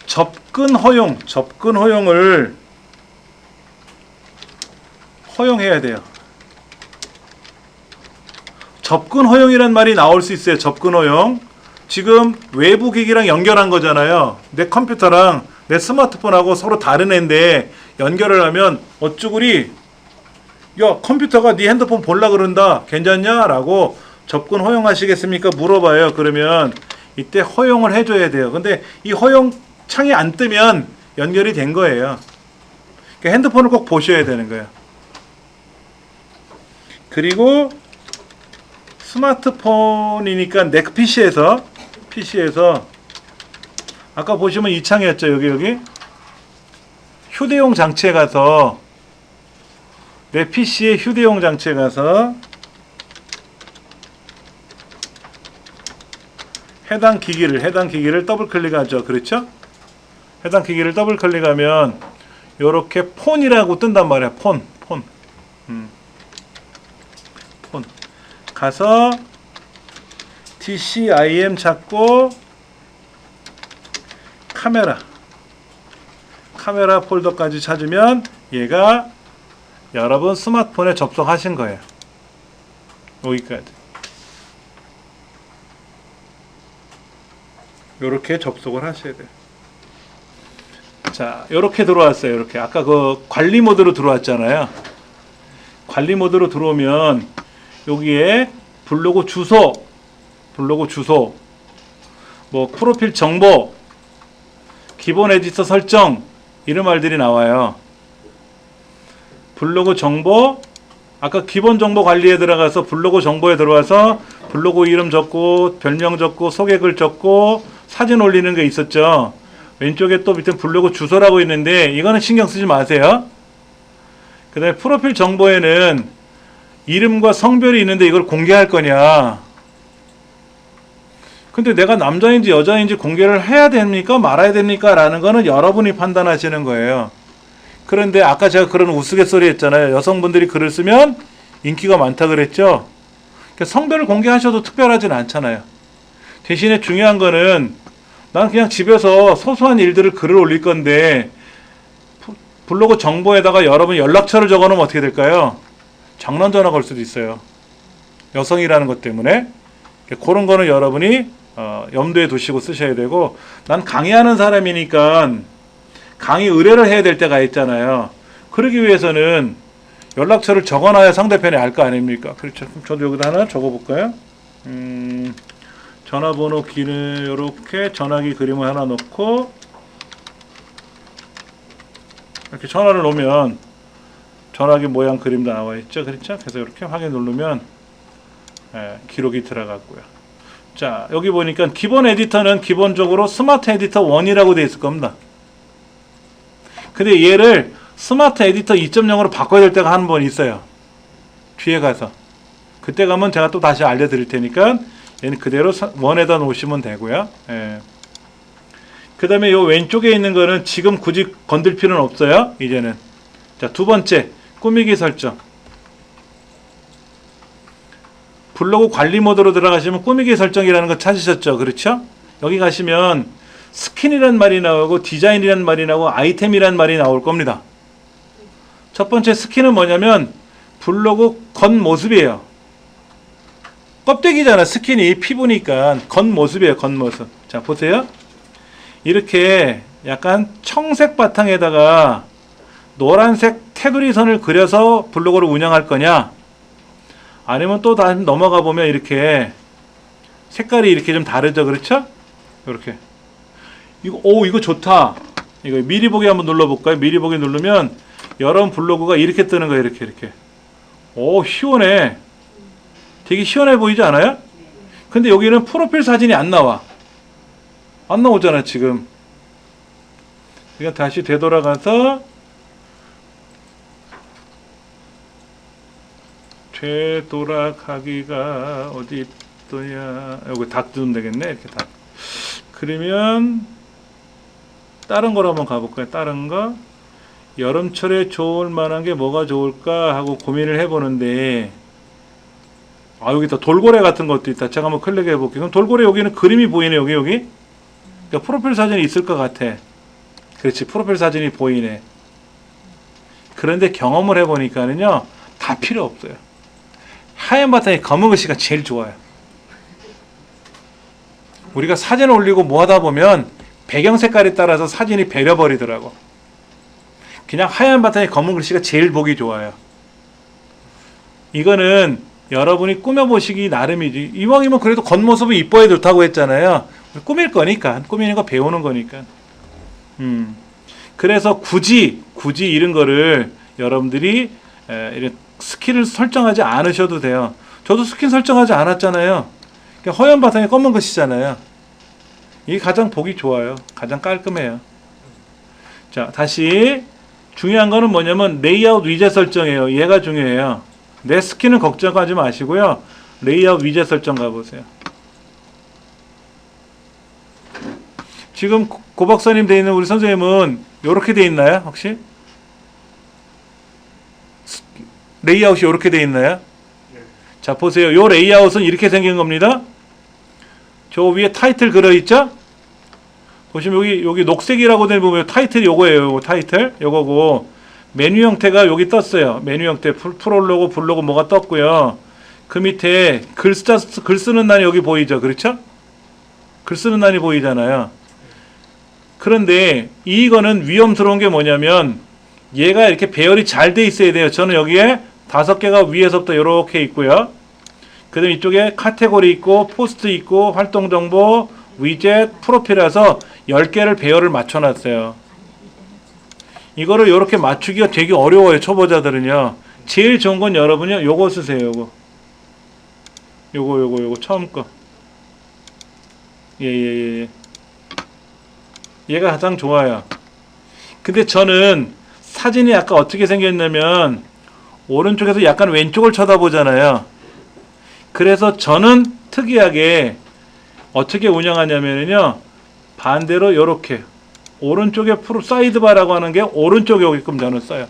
접근 허용을 허용해야 돼요. 접근 허용이란 말이 나올 수 있어요. 접근 허용. 지금 외부 기기랑 연결한 거잖아요. 내 컴퓨터랑 내 스마트폰하고 서로 다른 애인데 연결을 하면 어쭈구리 야 컴퓨터가 네 핸드폰 볼라 그런다. 괜찮냐? 라고 접근 허용하시겠습니까? 물어봐요. 그러면 이때 허용을 해줘야 돼요. 근데 이 허용 창이 안 뜨면 연결이 된 거예요. 그러니까 핸드폰을 꼭 보셔야 되는 거예요. 그리고 스마트폰이니까 내 PC에서 아까 보시면 이 창이었죠. 여기 휴대용 장치에 가서 내 PC의 휴대용 장치에 가서 해당 기기를 더블 클릭하죠. 그렇죠? 해당 기기를 더블 클릭하면 요렇게 폰이라고 뜬단 말이야. 폰. 가서 TCIM 찾고 카메라 폴더까지 찾으면 얘가 여러분 스마트폰에 접속하신 거예요. 여기까지. 요렇게 접속을 하셔야 돼요. 자, 요렇게 들어왔어요. 이렇게 아까 그 관리 모드로 들어왔잖아요. 관리 모드로 들어오면 여기에 블로그 주소, 뭐 프로필 정보, 기본 에디터 설정 이런 말들이 나와요. 블로그 정보, 아까 기본 정보 관리에 들어가서 블로그 정보에 들어와서 블로그 이름 적고 별명 적고 소개글 적고 사진 올리는 게 있었죠. 왼쪽에 또 밑에 블로그 주소라고 있는데 이거는 신경 쓰지 마세요. 그 다음에 프로필 정보에는 이름과 성별이 있는데 이걸 공개할 거냐. 근데 내가 남자인지 여자인지 공개를 해야 됩니까? 말아야 됩니까? 라는 거는 여러분이 판단하시는 거예요. 그런데 아까 제가 그런 우스갯소리 했잖아요. 여성분들이 글을 쓰면 인기가 많다 그랬죠. 그러니까 성별을 공개하셔도 특별하진 않잖아요. 대신에 중요한 거는 난 그냥 집에서 소소한 일들을 글을 올릴 건데 블로그 정보에다가 여러분 연락처를 적어놓으면 어떻게 될까요? 장난 전화 걸 수도 있어요. 여성이라는 것 때문에. 그런 거는 여러분이 염두에 두시고 쓰셔야 되고, 난 강의하는 사람이니까 강의 의뢰를 해야 될 때가 있잖아요. 그러기 위해서는 연락처를 적어놔야 상대편이 알 거 아닙니까? 그렇죠. 그럼 저도 여기다 하나 적어볼까요? 전화번호 기는 이렇게 전화기 그림을 하나 넣고 이렇게 전화를 놓으면 전화기 모양 그림도 나와 있죠. 그렇죠? 그래서 이렇게 확인 누르면 기록이 들어갔고요. 자, 여기 보니까 기본 에디터는 기본적으로 스마트 에디터 1이라고 되어 있을 겁니다. 근데 얘를 스마트 에디터 2.0으로 바꿔야 될 때가 한 번 있어요. 뒤에 가서. 그때 가면 제가 또 다시 알려드릴 테니까 얘는 그대로 1에다 놓으시면 되고요. 그 다음에 요 왼쪽에 있는 거는 지금 굳이 건들 필요는 없어요. 이제는. 자, 두 번째. 꾸미기 설정. 블로그 관리 모드로 들어가시면 꾸미기 설정이라는 거 찾으셨죠? 그렇죠? 여기 가시면 스킨이란 말이 나오고 디자인이란 말이 나오고 아이템이란 말이 나올 겁니다. 첫 번째 스킨은 뭐냐면 블로그 겉모습이에요. 껍데기잖아. 스킨이 피부니까 겉모습이에요. 겉모습. 자, 보세요. 이렇게 약간 청색 바탕에다가 노란색 테두리 선을 그려서 블로그를 운영할 거냐, 아니면 또 다시 넘어가 보면 이렇게 색깔이 이렇게 좀 다르죠, 그렇죠? 이렇게. 이거 좋다. 이거 미리 보기 한번 눌러볼까요? 미리 보기 누르면 여러분 블로그가 이렇게 뜨는 거예요, 이렇게. 오, 시원해. 되게 시원해 보이지 않아요? 근데 여기는 프로필 사진이 안 나와. 안 나오잖아, 지금. 그러니까 다시 되돌아가서 되돌아가기가 어디 있더냐. 여기 다 뜨면 되겠네. 이렇게 다. 그러면 다른 거로 한번 가볼까요? 다른 거. 여름철에 좋을 만한 게 뭐가 좋을까 하고 고민을 해보는데, 여기 또 돌고래 같은 것도 있다. 제가 한번 클릭해 볼게요. 그럼 돌고래 여기는 그림이 보이네. 여기. 그러니까 프로필 사진이 있을 것 같아. 그렇지. 프로필 사진이 보이네. 그런데 경험을 해보니까는요, 다 필요 없어요. 하얀 바탕에 검은 글씨가 제일 좋아요. 우리가 사진을 올리고 뭐 하다 보면 배경 색깔에 따라서 사진이 배려버리더라고. 그냥 하얀 바탕에 검은 글씨가 제일 보기 좋아요. 이거는 여러분이 꾸며보시기 나름이지. 이왕이면 그래도 겉모습이 이뻐야 좋다고 했잖아요. 꾸밀 거니까. 꾸미는 거 배우는 거니까. 그래서 굳이 이런 거를 여러분들이 이런 스킬을 설정하지 않으셔도 돼요. 저도 스킬 설정하지 않았잖아요. 그냥 허연 바탕에 검은 글씨잖아요. 이게 가장 보기 좋아요. 가장 깔끔해요. 자, 다시 중요한 거는 뭐냐면 레이아웃 위젯 설정이에요. 얘가 중요해요. 내 스킬은 걱정하지 마시고요. 레이아웃 위젯 설정 가보세요. 지금 고 박사님 돼 있는 우리 선생님은 이렇게 돼 있나요? 혹시? 레이아웃이 이렇게 돼 있나요? 네. 자, 보세요. 이 레이아웃은 이렇게 생긴 겁니다. 저 위에 타이틀 걸어있죠? 보시면 여기 녹색이라고 된 부분 타이틀이 요거예요. 요거 타이틀. 요거고 메뉴 형태가 여기 떴어요. 메뉴 형태 프롤로그, 블로그 뭐가 떴고요. 그 밑에 글 쓰는 난이 여기 보이죠? 그렇죠? 글 쓰는 난이 보이잖아요. 그런데 이거는 위험스러운 게 뭐냐면 얘가 이렇게 배열이 잘 돼 있어야 돼요. 저는 여기에 5개가 위에서부터 이렇게 있고요. 그 다음에 이쪽에 카테고리 있고 포스트 있고 활동정보, 위젯, 프로필에서 10개를 배열을 맞춰놨어요. 이거를 이렇게 맞추기가 되게 어려워요. 초보자들은요. 제일 좋은 건 여러분요. 요거 쓰세요. 요거 처음 거. 예. 얘가 가장 좋아요. 근데 저는 사진이 아까 어떻게 생겼냐면 오른쪽에서 약간 왼쪽을 쳐다보잖아요. 그래서 저는 특이하게 어떻게 운영하냐면요. 반대로 이렇게 오른쪽에 사이드바라고 하는 게 오른쪽에 오게끔 저는 써요.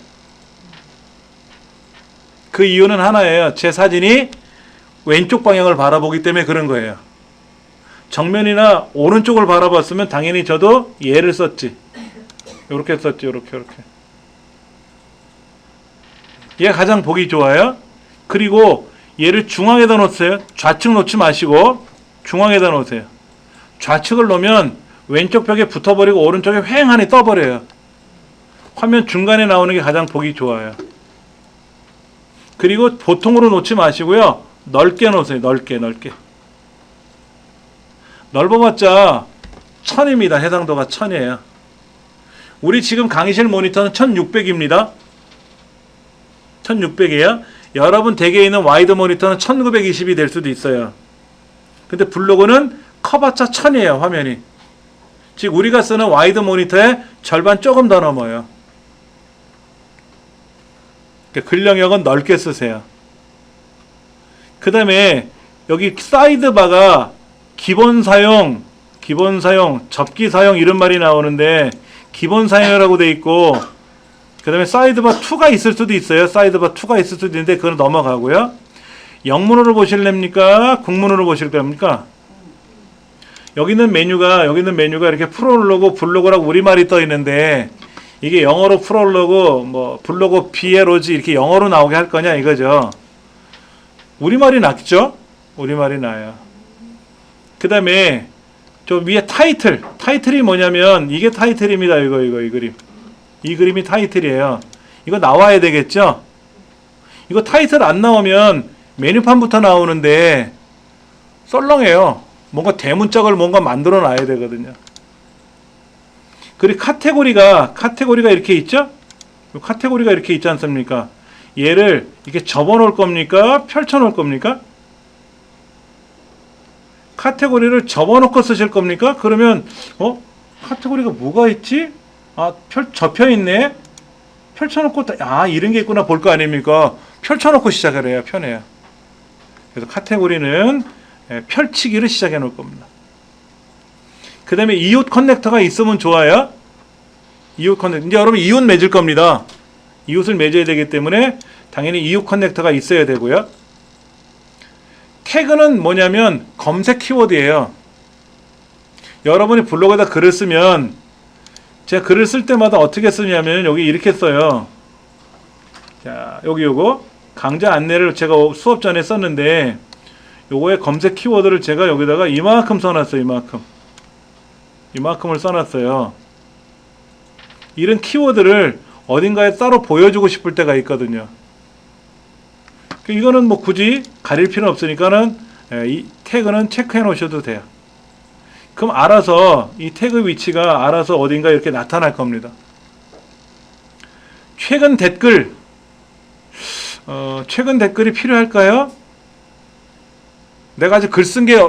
그 이유는 하나예요. 제 사진이 왼쪽 방향을 바라보기 때문에 그런 거예요. 정면이나 오른쪽을 바라봤으면 당연히 저도 얘를 썼지. 이렇게 썼지. 이렇게. 얘가 가장 보기 좋아요. 그리고 얘를 중앙에다 놓으세요. 좌측 놓지 마시고 중앙에다 놓으세요. 좌측을 놓으면 왼쪽 벽에 붙어버리고 오른쪽에 휑하니 떠버려요. 화면 중간에 나오는 게 가장 보기 좋아요. 그리고 보통으로 놓지 마시고요. 넓게 놓으세요. 넓게. 넓어봤자 1000입니다. 해상도가 1000이에요. 우리 지금 강의실 모니터는 1600입니다. 1600이에요. 여러분 댁에 있는 와이드 모니터는 1920이 될 수도 있어요. 근데 블로그는 커봤자 1000이에요. 화면이. 즉 우리가 쓰는 와이드 모니터의 절반 조금 더 넘어요. 글 영역은 넓게 쓰세요. 그 다음에 여기 사이드바가 기본 사용, 접기 사용 이런 말이 나오는데 기본 사용이라고 돼 있고 그 다음에 사이드바 2가 있을 수도 있어요. 사이드바 2가 있을 수도 있는데 그건 넘어가고요. 영문으로 보실랍니까? 국문으로 보실 겁니까? 여기 있는 메뉴가 이렇게 프롤로그, 블로그라고 우리말이 떠 있는데 이게 영어로 프롤로그, 블로그 비에로지 이렇게 영어로 나오게 할 거냐 이거죠. 우리말이 낫죠? 우리말이 나아요. 그 다음에 저 위에 타이틀이 뭐냐면 이게 타이틀입니다. 이 그림. 이 그림이 타이틀이에요. 이거 나와야 되겠죠? 이거 타이틀 안 나오면 메뉴판부터 나오는데 썰렁해요. 뭔가 대문짝을 뭔가 만들어 놔야 되거든요. 그리고 카테고리가 이렇게 있죠? 카테고리가 이렇게 있지 않습니까? 얘를 이렇게 접어 놓을 겁니까? 펼쳐 놓을 겁니까? 카테고리를 접어 놓고 쓰실 겁니까? 그러면 카테고리가 뭐가 있지? 접혀 있네. 펼쳐 놓고 이런 게 있구나 볼 거 아닙니까? 펼쳐 놓고 시작을 해야 편해요. 그래서 카테고리는 펼치기를 시작해 놓을 겁니다. 그 다음에 이웃 커넥터가 있으면 좋아요. 이웃 커넥터. 이제 여러분 이웃 맺을 겁니다. 이웃을 맺어야 되기 때문에 당연히 이웃 커넥터가 있어야 되고요. 태그는 뭐냐면 검색 키워드예요. 여러분이 블로그에다 글을 쓰면 제가 글을 쓸 때마다 어떻게 쓰냐면 여기 이렇게 써요. 자, 여기 요거 강좌 안내를 제가 수업 전에 썼는데 요거의 검색 키워드를 제가 여기다가 이만큼 써놨어요. 이만큼을 써놨어요. 이런 키워드를 어딘가에 따로 보여주고 싶을 때가 있거든요. 이거는 뭐 굳이 가릴 필요는 없으니까는 이 태그는 체크해 놓으셔도 돼요. 그럼 알아서 이 태그 위치가 알아서 어딘가 이렇게 나타날 겁니다. 최근 댓글이 필요할까요? 내가 아직 글 쓴 게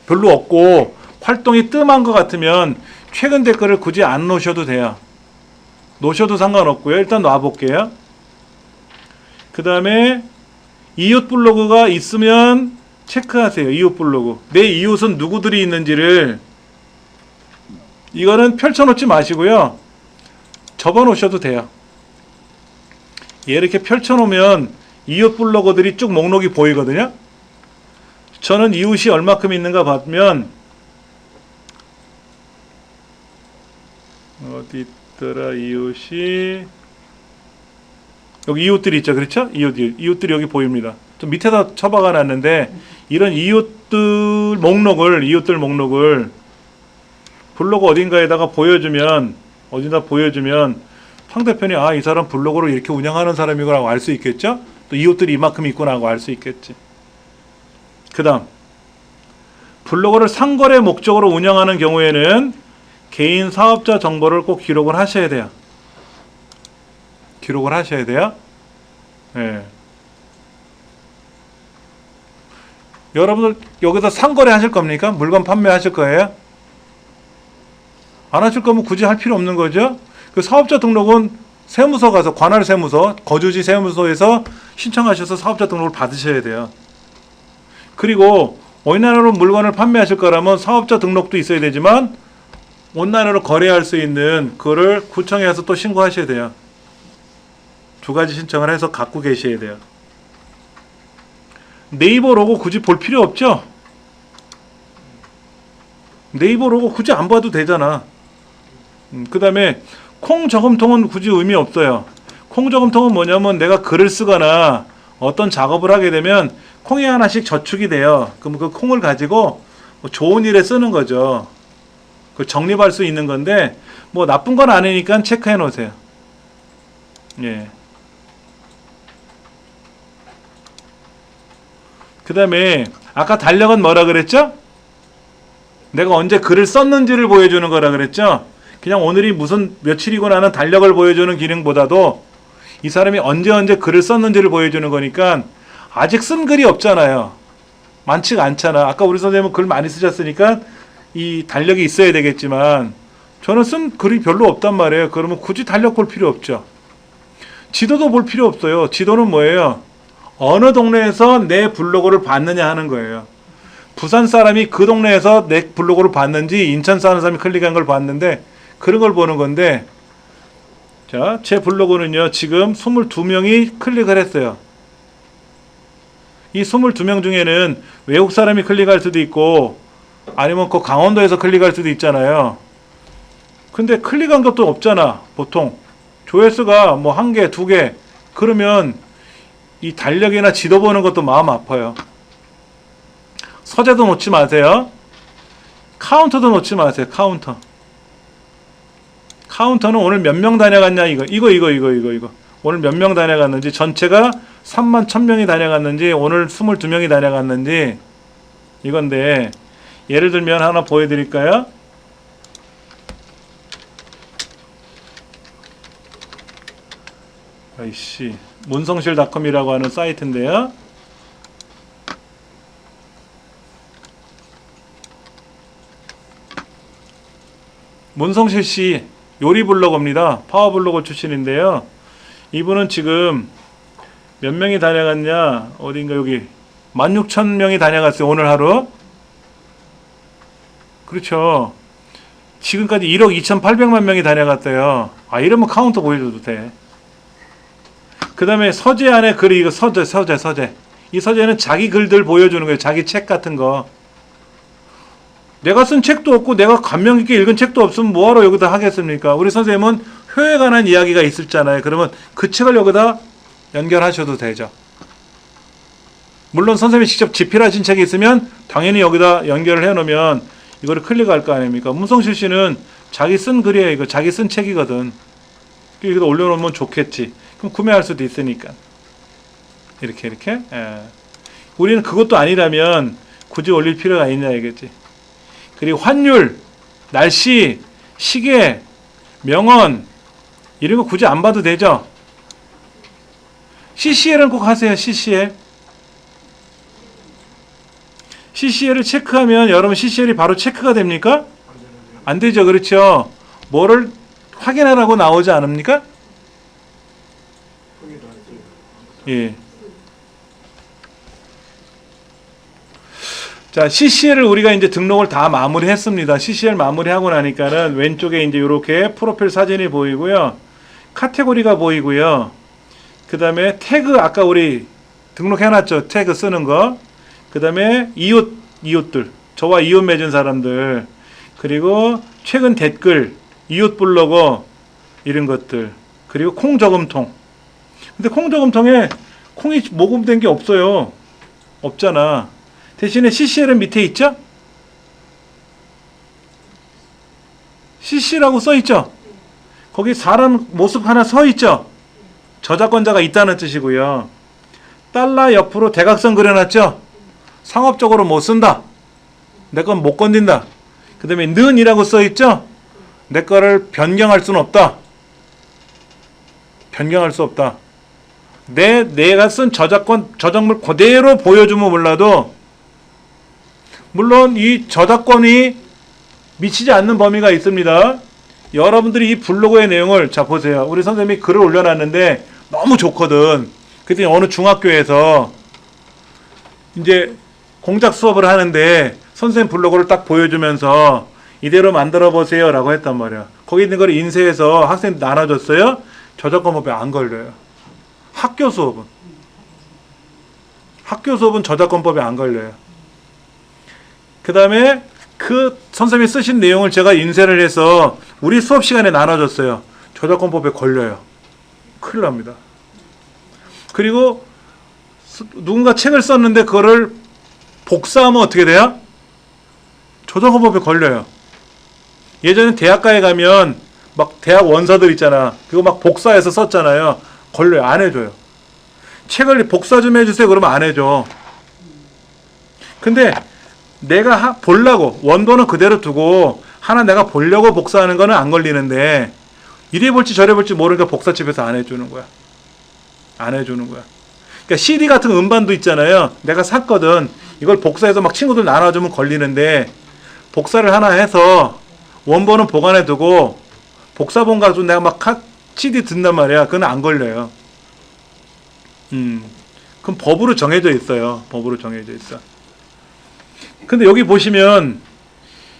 별로 없고 활동이 뜸한 것 같으면 최근 댓글을 굳이 안 놓으셔도 돼요. 놓으셔도 상관없고요. 일단 놔볼게요. 그 다음에 이웃 블로그가 있으면 체크하세요. 이웃 블로그. 내 이웃은 누구들이 있는지를 이거는 펼쳐놓지 마시고요. 접어놓으셔도 돼요. 이렇게 펼쳐놓으면 이웃 블로거들이 쭉 목록이 보이거든요. 저는 이웃이 얼마큼 있는가 보면 어디 있더라 이웃이 여기 이웃들이 있죠. 그렇죠? 이웃들이 여기 보입니다. 좀 밑에다 처박아 놨는데 이런 이웃들 목록을 블로그 어딘가에다가 보여주면 상대편이 이 사람 블로그를 이렇게 운영하는 사람이구나 알 수 있겠죠? 또 이웃들이 이만큼 있구나 하고 알 수 있겠지. 그 다음 블로그를 상거래 목적으로 운영하는 경우에는 개인 사업자 정보를 꼭 기록을 하셔야 돼요. 네. 여러분들 여기서 상거래 하실 겁니까? 물건 판매하실 거예요? 안 하실 거면 굳이 할 필요 없는 거죠. 그 사업자 등록은 세무서 가서 관할세무서, 거주지 세무서에서 신청하셔서 사업자 등록을 받으셔야 돼요. 그리고 온라인으로 물건을 판매하실 거라면 사업자 등록도 있어야 되지만 온라인으로 거래할 수 있는 그거를 구청에 가서 또 신고하셔야 돼요. 두 가지 신청을 해서 갖고 계셔야 돼요. 네이버 로고 굳이 볼 필요 없죠? 네이버 로고 굳이 안 봐도 되잖아. 그 다음에 콩 저금통은 굳이 의미 없어요. 콩 저금통은 뭐냐면 내가 글을 쓰거나 어떤 작업을 하게 되면 콩이 하나씩 저축이 돼요. 그럼 그 콩을 가지고 뭐 좋은 일에 쓰는 거죠. 그 적립할 수 있는 건데 뭐 나쁜 건 아니니까 체크해 놓으세요. 예. 그 다음에 아까 달력은 뭐라 그랬죠? 내가 언제 글을 썼는지를 보여주는 거라 그랬죠? 그냥 오늘이 무슨 며칠이고 하는 달력을 보여주는 기능보다도 이 사람이 언제 글을 썼는지를 보여주는 거니까 아직 쓴 글이 없잖아요. 많지가 않잖아. 아까 우리 선생님은 글 많이 쓰셨으니까 이 달력이 있어야 되겠지만 저는 쓴 글이 별로 없단 말이에요. 그러면 굳이 달력 볼 필요 없죠. 지도도 볼 필요 없어요. 지도는 뭐예요? 어느 동네에서 내 블로그를 봤느냐 하는 거예요. 부산 사람이 그 동네에서 내 블로그를 봤는지 인천 사는 사람이 클릭한 걸 봤는데 그런 걸 보는 건데 자, 제 블로그는요. 지금 22명이 클릭을 했어요. 이 22명 중에는 외국 사람이 클릭할 수도 있고 아니면 그 강원도에서 클릭할 수도 있잖아요. 근데 클릭한 것도 없잖아. 보통 조회수가 뭐 1개, 2개 그러면 이 달력이나 지도 보는 것도 마음 아파요. 서재도 놓지 마세요. 카운터도 놓지 마세요. 카운터는 오늘 몇 명 다녀갔냐 이거. 오늘 몇 명 다녀갔는지, 전체가 3만 1000명이 다녀갔는지, 오늘 22명이 다녀갔는지, 이건데, 예를 들면 하나 보여드릴까요? 아이씨, 문성실닷컴이라고 하는 사이트인데요. 문성실 씨 요리 블로거입니다. 파워 블로거 출신인데요. 이분은 지금 몇 명이 다녀갔냐? 어딘가 여기 16,000명이 다녀갔어요. 오늘 하루. 그렇죠. 지금까지 1억 2,800만 명이 다녀갔대요. 아, 이러면 카운터 보여줘도 돼. 그 다음에 서재 안에 글이, 이거 서재. 이 서재는 자기 글들 보여주는 거예요. 자기 책 같은 거. 내가 쓴 책도 없고 내가 감명 깊게 읽은 책도 없으면 뭐하러 여기다 하겠습니까? 우리 선생님은 효에 관한 이야기가 있었잖아요. 그러면 그 책을 여기다 연결하셔도 되죠. 물론 선생님이 직접 집필하신 책이 있으면 당연히 여기다 연결을 해놓으면 이거를 클릭할 거 아닙니까? 문성실 씨는 자기 쓴 글이에요. 이거 자기 쓴 책이거든. 여기다 올려놓으면 좋겠지. 그럼 구매할 수도 있으니까. 이렇게. 예. 우리는 그것도 아니라면 굳이 올릴 필요가 있냐 이겠지. 그리고 환율, 날씨, 시계, 명언 이런 거 굳이 안 봐도 되죠. CCL은 꼭 하세요. CCL을 체크하면 여러분 CCL이 바로 체크가 됩니까? 안 되죠. 그렇죠. 뭐를 확인하라고 나오지 않습니까? 예. 자, CCL을 우리가 이제 등록을 다 마무리했습니다. CCL 마무리하고 나니까는 왼쪽에 이제 이렇게 프로필 사진이 보이고요. 카테고리가 보이고요. 그 다음에 태그, 아까 우리 등록해놨죠. 태그 쓰는 거. 그 다음에 이웃들. 저와 이웃 맺은 사람들. 그리고 최근 댓글, 이웃 블로거, 이런 것들. 그리고 콩 저금통. 근데 콩 저금통에 콩이 모금된 게 없어요. 없잖아. 대신에 CCL은 밑에 있죠? CC라고 써있죠? 거기 사람 모습 하나 서있죠? 저작권자가 있다는 뜻이고요. 달러 옆으로 대각선 그려놨죠? 상업적으로 못 쓴다. 내 건 못 건든다. 그 다음에 는이라고 써있죠? 내 거를 변경할 수는 없다. 변경할 수 없다. 내가 쓴 저작물 그대로 보여주면 몰라도 물론 이 저작권이 미치지 않는 범위가 있습니다. 여러분들이 이 블로그의 내용을 자 보세요. 우리 선생님이 글을 올려놨는데 너무 좋거든. 그랬더니 어느 중학교에서 이제 공작 수업을 하는데 선생님 블로그를 딱 보여주면서 이대로 만들어 보세요 라고 했단 말이야. 거기 있는 걸 인쇄해서 학생 나눠줬어요. 저작권법에 안 걸려요. 학교 수업은 저작권법에 안 걸려요. 그 다음에 그 선생님이 쓰신 내용을 제가 인쇄를 해서 우리 수업 시간에 나눠줬어요. 저작권법에 걸려요. 큰일 납니다. 그리고 누군가 책을 썼는데 그거를 복사하면 어떻게 돼요? 저작권법에 걸려요. 예전에 대학가에 가면 막 대학 원서들 있잖아. 그거 막 복사해서 썼잖아요. 걸려요. 안 해줘요. 책을 복사 좀 해주세요. 그러면 안 해줘. 근데 내가 보려고 원본은 그대로 두고 하나 내가 보려고 복사하는 거는 안 걸리는데 이래 볼지 저래 볼지 모르니까 복사집에서 안 해주는 거야. 그러니까 CD 같은 음반도 있잖아요. 내가 샀거든. 이걸 복사해서 막 친구들 나눠주면 걸리는데 복사를 하나 해서 원본은 보관해 두고 복사본 가지고 내가 막 CD 듣는단 말이야. 그건 안 걸려요. 그럼 법으로 정해져 있어요. 근데 여기 보시면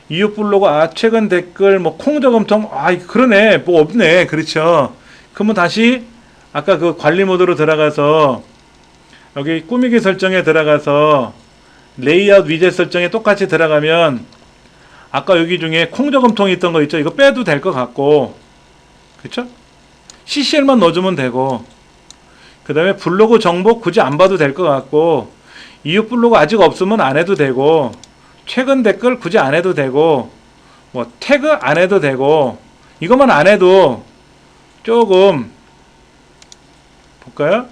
이웃 블로그, 최근 댓글, 콩 저금통, 그러네, 뭐 없네, 그렇죠. 그러면 다시 아까 그 관리 모드로 들어가서 여기 꾸미기 설정에 들어가서 레이아웃 위젯 설정에 똑같이 들어가면 아까 여기 중에 콩 저금통이 있던 거 있죠. 이거 빼도 될 것 같고, 그렇죠? CCL만 넣어주면 되고, 그 다음에 블로그 정보 굳이 안 봐도 될 것 같고, 이웃 블로그 아직 없으면 안 해도 되고, 최근 댓글 굳이 안 해도 되고, 뭐 태그 안 해도 되고, 이것만 안 해도 조금 볼까요?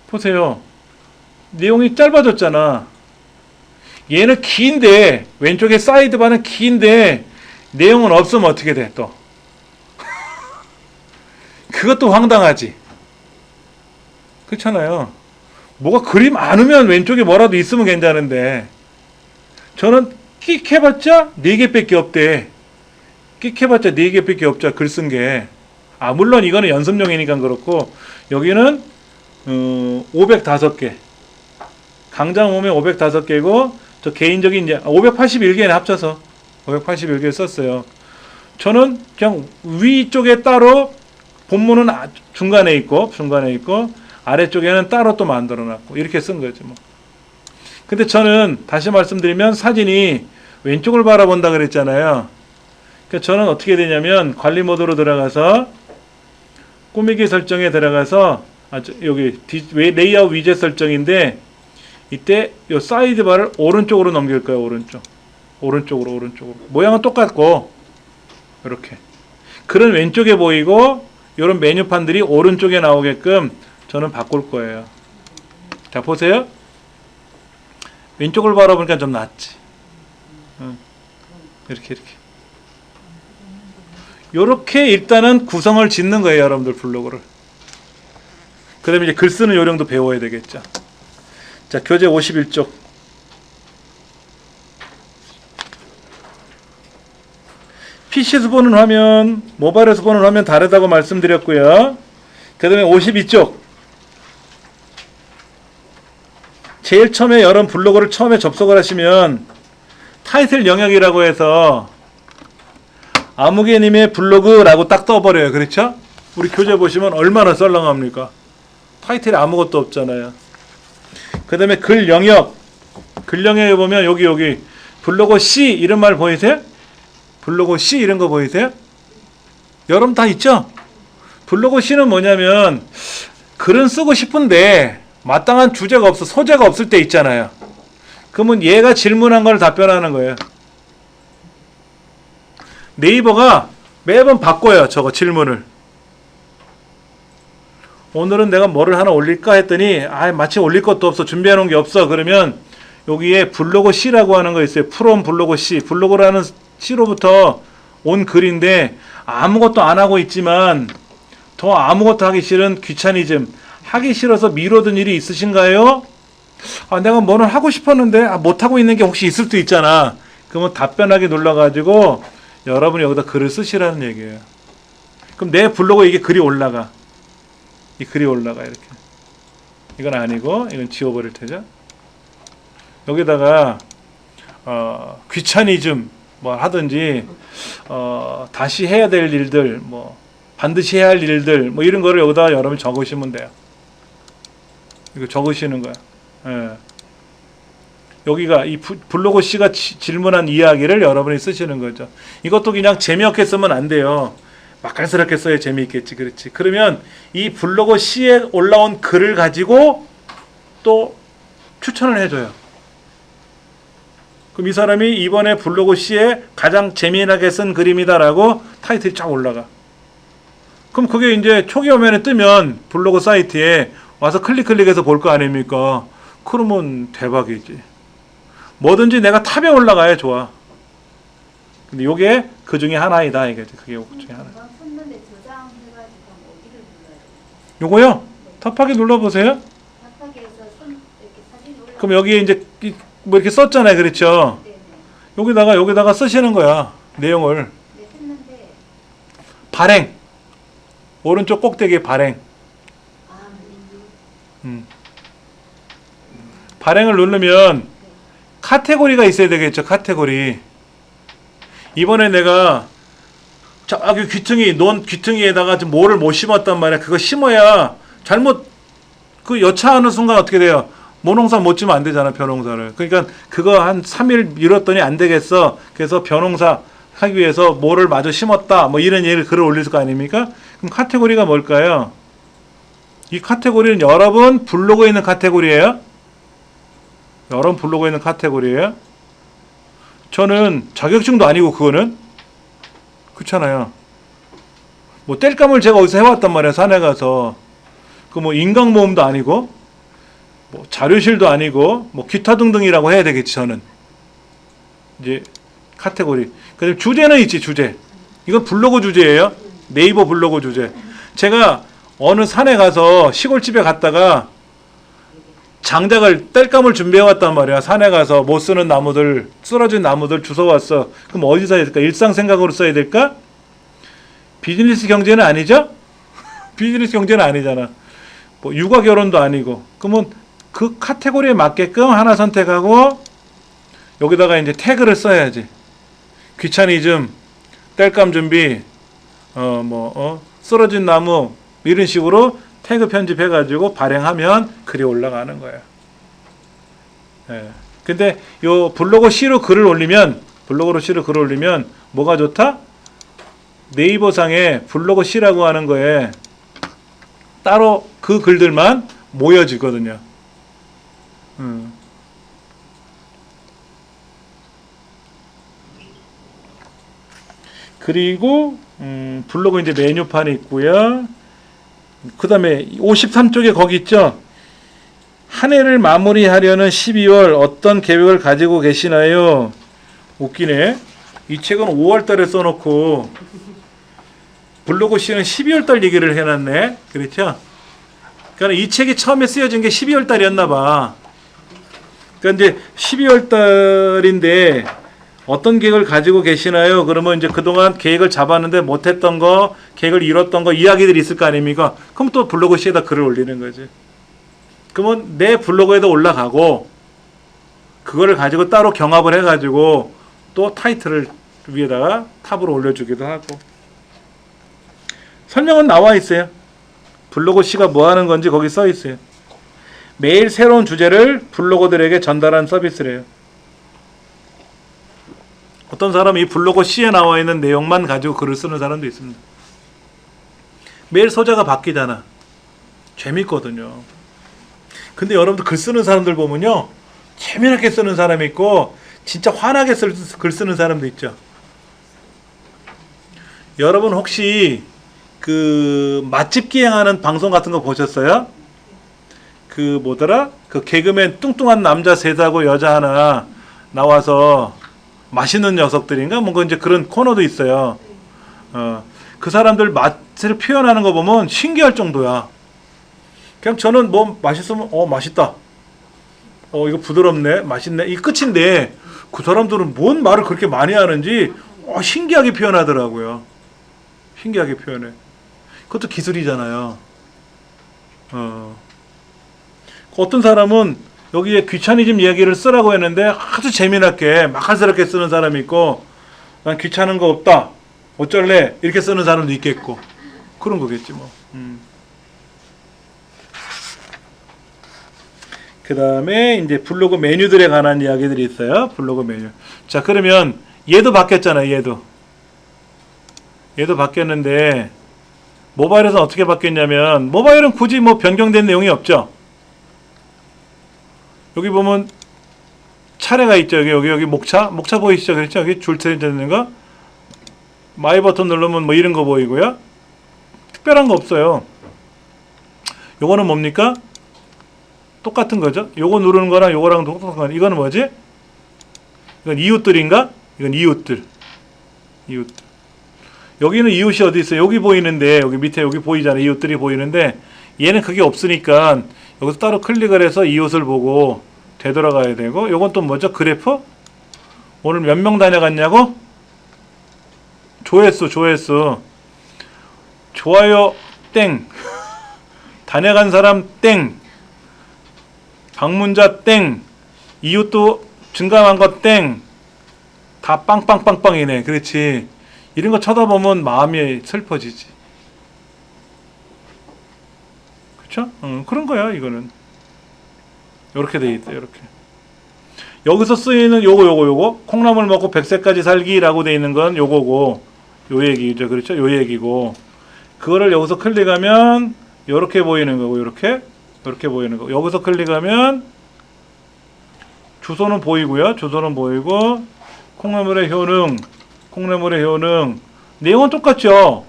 보세요. 내용이 짧아졌잖아. 얘는 긴데 왼쪽에 사이드바는 긴데 내용은 없으면 어떻게 돼 또? 그것도 황당하지. 그렇잖아요. 뭐가 그림 많으면 왼쪽에 뭐라도 있으면 괜찮은데 저는 끽 해봤자 4개밖에 없대. 끽 해봤자 4개밖에 없자 글 쓴 게. 아 물론 이거는 연습용이니까 그렇고 여기는 505개. 강장 오면 505개고 저 개인적인 이제 581개는 합쳐서 581개 썼어요. 저는 그냥 위쪽에 따로 본문은 중간에 있고 아래쪽에는 따로 또 만들어 놨고 이렇게 쓴 거죠 뭐. 근데 저는 다시 말씀드리면 사진이 왼쪽을 바라본다 그랬잖아요. 그러니까 저는 어떻게 되냐면 관리 모드로 들어가서 꾸미기 설정에 들어가서 여기 레이아웃 위젯 설정인데 이때 요 사이드바를 오른쪽으로 넘길 거예요. 오른쪽으로 모양은 똑같고 이렇게 글은 왼쪽에 보이고 이런 메뉴판들이 오른쪽에 나오게끔 저는 바꿀 거예요. 자 보세요. 왼쪽을 바라보니까 좀 낫지. 이렇게 일단은 구성을 짓는 거예요. 여러분들 블로그를. 그 다음에 이제 글 쓰는 요령도 배워야 되겠죠. 자 교재 51쪽. PC에서 보는 화면, 모바일에서 보는 화면 다르다고 말씀드렸고요. 그 다음에 52쪽. 제일 처음에 여러분 블로그를 처음에 접속을 하시면 타이틀 영역이라고 해서 아무개님의 블로그라고 딱 떠버려요. 그렇죠? 우리 교재 보시면 얼마나 썰렁합니까? 타이틀에 아무것도 없잖아요. 그 다음에 글 영역. 글 영역에 보면 여기 블로그 C 이런 말 보이세요? 블로그 C 이런 거 보이세요? 여러분 다 있죠? 블로그 C는 뭐냐면 글은 쓰고 싶은데 마땅한 주제가 없어 소재가 없을 때 있잖아요. 그러면 얘가 질문한 걸 답변하는 거예요. 네이버가 매번 바꿔요. 저거 질문을. 오늘은 내가 뭐를 하나 올릴까 했더니 마침 올릴 것도 없어. 준비해 놓은 게 없어. 그러면 여기에 블로그 C라고 하는 거 있어요. 프롬 블로그 C. 블로그라는 C로부터 온 글인데 아무것도 안 하고 있지만 더 아무것도 하기 싫은 귀차니즘. 하기 싫어서 미뤄둔 일이 있으신가요? 내가 뭐는 하고 싶었는데 못하고 있는 게 혹시 있을 수도 있잖아. 그러면 답변하기 눌러가지고 여러분이 여기다 글을 쓰시라는 얘기예요. 그럼 내 블로그에 이게 글이 올라가. 이 글이 올라가 이렇게. 이건 아니고 이건 지워버릴 테죠. 여기다가 귀차니즘 뭐 하든지 다시 해야 될 일들 뭐 반드시 해야 할 일들 뭐 이런 거를 여기다가 여러분이 적으시면 돼요. 이거 적으시는 거야. 예. 여기가 이 블로그 C가 질문한 이야기를 여러분이 쓰시는 거죠. 이것도 그냥 재미없게 쓰면 안 돼요. 맛깔스럽게 써야 재미있겠지. 그렇지. 그러면 이 블로그 C에 올라온 글을 가지고 또 추천을 해줘요. 그럼 이 사람이 이번에 블로그 C에 가장 재미나게 쓴 글입니다라고 타이틀이 쫙 올라가. 그럼 그게 이제 초기 화면에 뜨면 블로그 사이트에 와서 클릭해서 볼 거 아닙니까? 그러면 대박이지. 뭐든지 내가 탑에 올라가야 좋아. 근데 요게 그 중에 하나이다 이거지. 그게 그 중에 하나. 요거요? 탑하기 눌러보세요. 그럼 여기에 이제 뭐 이렇게 썼잖아요. 그렇죠? 여기다가 쓰시는 거야. 내용을. 발행. 오른쪽 꼭대기에 발행. 발행을 누르면 카테고리가 있어야 되겠죠. 카테고리. 이번에 내가 저기 귀퉁이에다가 좀 뭐를 못 심었단 말이야. 그거 심어야 잘못 그 여차하는 순간 어떻게 돼요? 모농사 못 지면 안 되잖아. 벼농사를. 그러니까 그거 한 3일 미뤘더니 안 되겠어. 그래서 벼농사 하기 위해서 뭐를 마저 심었다. 뭐 이런 얘기를 글을 올릴 거 아닙니까? 그럼 카테고리가 뭘까요? 이 카테고리는 여러분 블로그에 있는 카테고리예요. 여러분 블로그에 있는 카테고리예요. 저는 자격증도 아니고 그거는 그렇잖아요. 뭐 땔감을 제가 어디서 해왔단 말이에요. 산에 가서. 그 뭐 인강모음도 아니고 뭐 자료실도 아니고 뭐 기타 등등이라고 해야 되겠지. 저는 이제 카테고리. 그다음 주제는 있지. 주제. 이건 블로그 주제예요. 네이버 블로그 주제. 제가 어느 산에 가서 시골집에 갔다가 장작을 땔감을 준비해 왔단 말이야. 산에 가서 못 쓰는 나무들, 쓰러진 나무들 주워 왔어. 그럼 어디 써야 될까? 일상생각으로 써야 될까? 비즈니스 경제는 아니죠? 비즈니스 경제는 아니잖아. 뭐 육아 결혼도 아니고. 그러면 그 카테고리에 맞게끔 하나 선택하고 여기다가 이제 태그를 써야지. 귀차니즘, 땔감 준비, 쓰러진 나무 이런 식으로 태그 편집해가지고 발행하면 글이 올라가는 거야. 예. 근데 요 블로그 C로 글을 올리면 뭐가 좋다? 네이버상에 블로그 C라고 하는 거에 따로 그 글들만 모여지거든요. 그리고 블로그 이제 메뉴판이 있고요. 그 다음에 53쪽에 거기 있죠. 한 해를 마무리하려는 12월 어떤 계획을 가지고 계시나요? 웃기네. 이 책은 5월 달에 써놓고 블로그 C는 12월 달 얘기를 해놨네. 그렇죠? 그러니까 이 책이 처음에 쓰여진 게 12월 달이었나 봐. 그러니까 이제 12월 달인데 어떤 계획을 가지고 계시나요? 그러면 이제 그동안 계획을 잡았는데 못했던 거, 계획을 이뤘던 거, 이야기들이 있을 거 아닙니까? 그럼 또 블로그 C에다 글을 올리는 거지. 그러면 내 블로그에도 올라가고, 그거를 가지고 따로 경합을 해가지고, 또 타이틀을 위에다가 탑으로 올려주기도 하고. 설명은 나와 있어요. 블로그 C가 뭐 하는 건지 거기 써 있어요. 매일 새로운 주제를 블로거들에게 전달한 서비스래요. 어떤 사람은 이 블로그 C에 나와 있는 내용만 가지고 글을 쓰는 사람도 있습니다. 매일 소재가 바뀌잖아. 재밌거든요. 근데 여러분들 글 쓰는 사람들 보면요. 재미나게 쓰는 사람이 있고 진짜 화나게 글 쓰는 사람도 있죠. 여러분 혹시 그 맛집 기행하는 방송 같은 거 보셨어요? 그 뭐더라? 그 개그맨 뚱뚱한 남자 셋하고 여자 하나 나와서 맛있는 녀석들인가? 뭔가 이제 그런 코너도 있어요. 그 사람들 맛을 표현하는 거 보면 신기할 정도야. 그냥 저는 뭐 맛있으면 맛있다. 이거 부드럽네. 맛있네. 이 끝인데 그 사람들은 뭔 말을 그렇게 많이 하는지 신기하게 표현하더라고요. 신기하게 표현해. 그것도 기술이잖아요. 어떤 사람은 여기에 귀차니즘 얘기를 쓰라고 했는데 아주 재미나게 맛깔스럽게 쓰는 사람이 있고 난 귀찮은 거 없다. 어쩔래? 이렇게 쓰는 사람도 있겠고 그런 거겠지 뭐. 그 다음에 이제 블로그 메뉴들에 관한 이야기들이 있어요. 블로그 메뉴. 자 그러면 얘도 바뀌었잖아요. 얘도 바뀌었는데 모바일에서 어떻게 바뀌었냐면 모바일은 굳이 뭐 변경된 내용이 없죠. 여기 보면 차례가 있죠. 여기 목차 보이시죠? 그렇죠? 여기 줄 트는 거. 마이 버튼 누르면 뭐 이런 거 보이고요. 특별한 거 없어요. 요거는 뭡니까? 똑같은 거죠. 요거 누르는 거랑 요거랑 똑같은 거. 이거는 뭐지? 이건 이웃들인가? 이건 이웃들. 여기는 이웃이 어디 있어요? 여기 보이는데 여기 밑에 여기 보이잖아요. 이웃들이 보이는데 얘는 그게 없으니까 여기서 따로 클릭을 해서 이웃을 보고 되돌아가야 되고 요건 또 뭐죠? 그래프? 오늘 몇 명 다녀갔냐고? 조회수 좋아요 땡 다녀간 사람 땡 방문자 땡 이웃도 증가한 거 땡 다 빵빵빵빵이네. 그렇지. 이런 거 쳐다보면 마음이 슬퍼지지. 그쵸? 그런 거야, 이거는. 요렇게 돼 있어요, 요렇게. 여기서 쓰이는 요거. 콩나물 먹고 100세까지 살기라고 돼 있는 건 요거고, 요 얘기죠. 그렇죠? 요 얘기고. 그거를 여기서 클릭하면, 요렇게 보이는 거고, 요렇게 보이는 거고. 여기서 클릭하면, 주소는 보이고요. 콩나물의 효능. 내용은 똑같죠?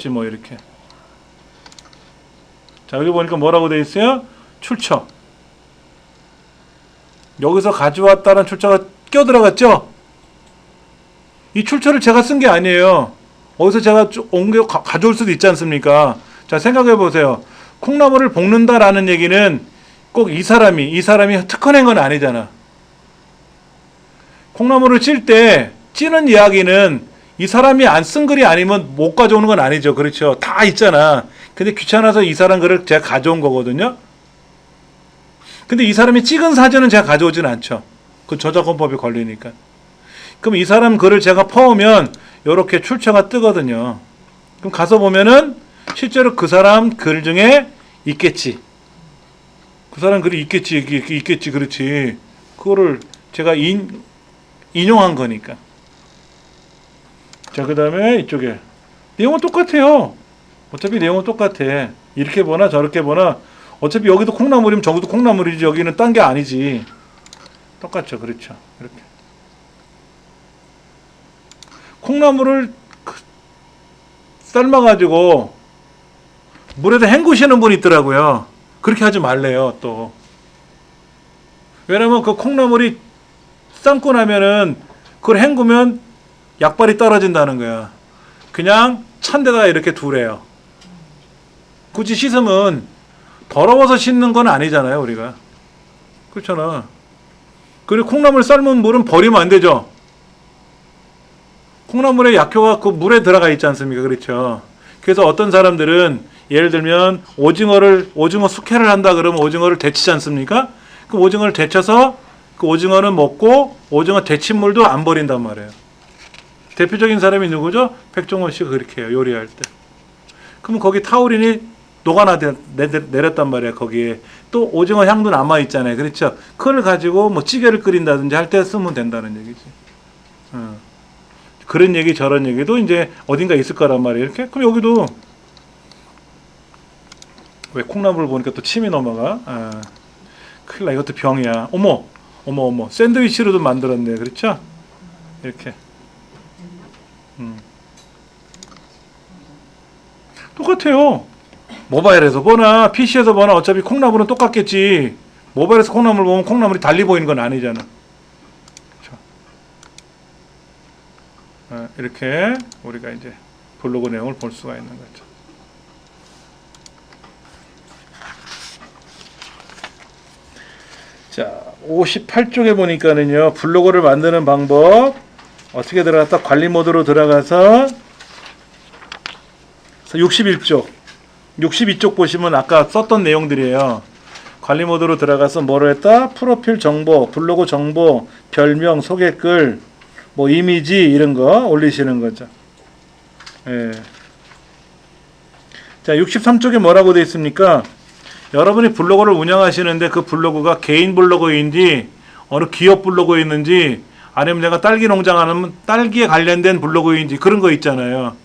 뭐, 이렇게. 자, 여기 보니까 뭐라고 돼 있어요? 출처. 여기서 가져왔다는 출처가 껴들어갔죠? 이 출처를 제가 쓴 게 아니에요. 어디서 제가 옮겨 가져올 수도 있지 않습니까? 자, 생각해 보세요. 콩나물을 볶는다라는 얘기는 꼭 이 사람이 특허낸 건 아니잖아. 콩나물을 찔 때 찌는 이야기는 이 사람이 안 쓴 글이 아니면 못 가져오는 건 아니죠. 그렇죠? 다 있잖아. 근데 귀찮아서 이 사람 글을 제가 가져온 거거든요. 근데 이 사람이 찍은 사진은 제가 가져오진 않죠. 그 저작권법이 걸리니까. 그럼 이 사람 글을 제가 퍼오면 이렇게 출처가 뜨거든요. 그럼 가서 보면은 실제로 그 사람 글 중에 있겠지. 그 사람 글이 있겠지. 그렇지. 그거를 제가 인용한 거니까. 자, 그 다음에 이쪽에. 내용은 똑같아요. 어차피 내용은 똑같아. 이렇게 보나 저렇게 보나 어차피 여기도 콩나물이면 저기도 콩나물이지. 여기는 딴 게 아니지. 똑같죠. 그렇죠. 이렇게. 콩나물을 삶아가지고 물에다 헹구시는 분이 있더라고요. 그렇게 하지 말래요. 또. 왜냐면 그 콩나물이 삶고 나면은 그걸 헹구면 약발이 떨어진다는 거야. 그냥 찬 데다가 이렇게 두래요. 굳이 씻으면 더러워서 씻는 건 아니잖아요, 우리가. 그렇잖아. 그리고 콩나물 삶은 물은 버리면 안 되죠. 콩나물의 약효가 그 물에 들어가 있지 않습니까? 그렇죠. 그래서 어떤 사람들은 예를 들면 오징어 숙회를 한다 그러면 오징어를 데치지 않습니까? 그 오징어를 데쳐서 그 오징어는 먹고 오징어 데친 물도 안 버린단 말이에요. 대표적인 사람이 누구죠? 백종원 씨가 그렇게 해요. 요리할 때. 그러면 거기 타우린이 내렸단 말이에요. 거기에 또 오징어 향도 남아 있잖아요. 그렇죠? 그걸 가지고 뭐 찌개를 끓인다든지 할 때 쓰면 된다는 얘기지. 그런 얘기 저런 얘기도 이제 어딘가 있을 거란 말이에요. 이렇게. 그럼 여기도 왜 콩나물 보니까 또 침이 넘어가. 큰일 나. 이것도 병이야. 어머 샌드위치로도 만들었네. 그렇죠? 이렇게. 똑같아요. 모바일에서 보나 PC에서 보나 어차피 콩나물은 똑같겠지. 모바일에서 콩나물 보면 콩나물이 달리 보이는 건 아니잖아. 그렇죠? 이렇게 우리가 이제 블로그 내용을 볼 수가 있는 거죠. 자, 58쪽에 보니까는요, 블로그를 만드는 방법, 어떻게 들어갔다 관리 모드로 들어가서 62쪽 보시면 아까 썼던 내용들이에요. 관리 모드로 들어가서 뭐로 했다? 프로필 정보, 블로그 정보, 별명, 소개글, 뭐 이미지 이런 거 올리시는 거죠. 예. 자, 63쪽에 뭐라고 되어 있습니까? 여러분이 블로그를 운영하시는데 그 블로그가 개인 블로그인지 어느 기업 블로그였는지 아니면 내가 딸기 농장하는 딸기에 관련된 블로그인지 그런 거 있잖아요.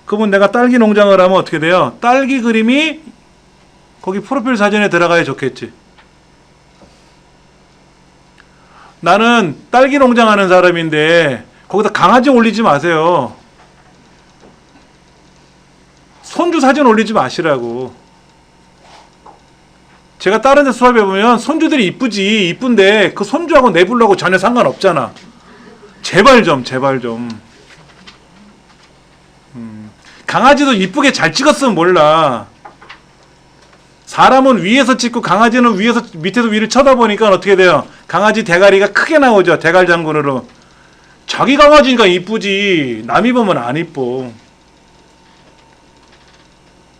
그러면 내가 딸기 농장을 하면 어떻게 돼요? 딸기 그림이 거기 프로필 사진에 들어가야 좋겠지. 나는 딸기 농장하는 사람인데 거기다 강아지 올리지 마세요. 손주 사진 올리지 마시라고. 제가 다른 데 수업해 보면 손주들이 이쁜데 그 손주하고 내 블로그 전혀 상관없잖아. 제발 좀. 강아지도 이쁘게 잘 찍었으면 몰라. 사람은 위에서 찍고 강아지는 밑에서 위를 쳐다보니까 어떻게 돼요? 강아지 대가리가 크게 나오죠. 대갈 장군으로. 자기 강아지니까 이쁘지. 남이 보면 안 이뻐.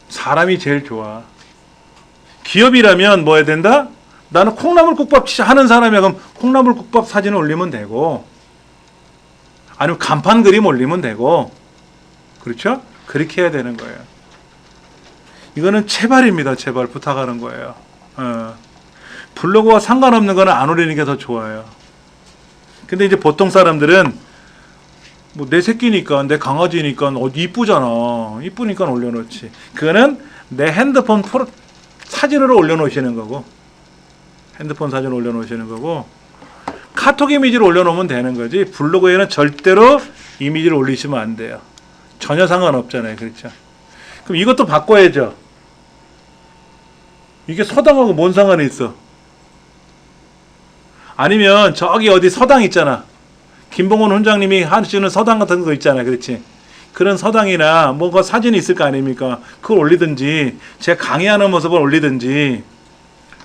사람이 제일 좋아. 기업이라면 뭐 해야 된다? 나는 콩나물국밥 하는 사람이야. 그럼 콩나물국밥 사진을 올리면 되고, 아니면 간판 그림 올리면 되고, 그렇죠? 그렇게 해야 되는 거예요. 이거는 제발입니다. 제발 부탁하는 거예요. 블로그와 상관없는 거는 안 올리는 게 더 좋아요. 근데 이제 보통 사람들은 뭐 내 새끼니까, 내 강아지니까 이쁘잖아. 이쁘니까 올려놓지. 그거는 내 핸드폰 사진으로 올려놓으시는 거고, 핸드폰 사진 올려놓으시는 거고, 카톡 이미지를 올려놓으면 되는 거지. 블로그에는 절대로 이미지를 올리시면 안 돼요. 전혀 상관없잖아요. 그렇죠? 그럼 이것도 바꿔야죠. 이게 서당하고 뭔 상관이 있어? 아니면 저기 어디 서당 있잖아. 김봉원 원장님이 하시는 서당 같은 거 있잖아요. 그렇지? 그런 서당이나 뭔가 사진이 있을 거 아닙니까? 그걸 올리든지 제가 강의하는 모습을 올리든지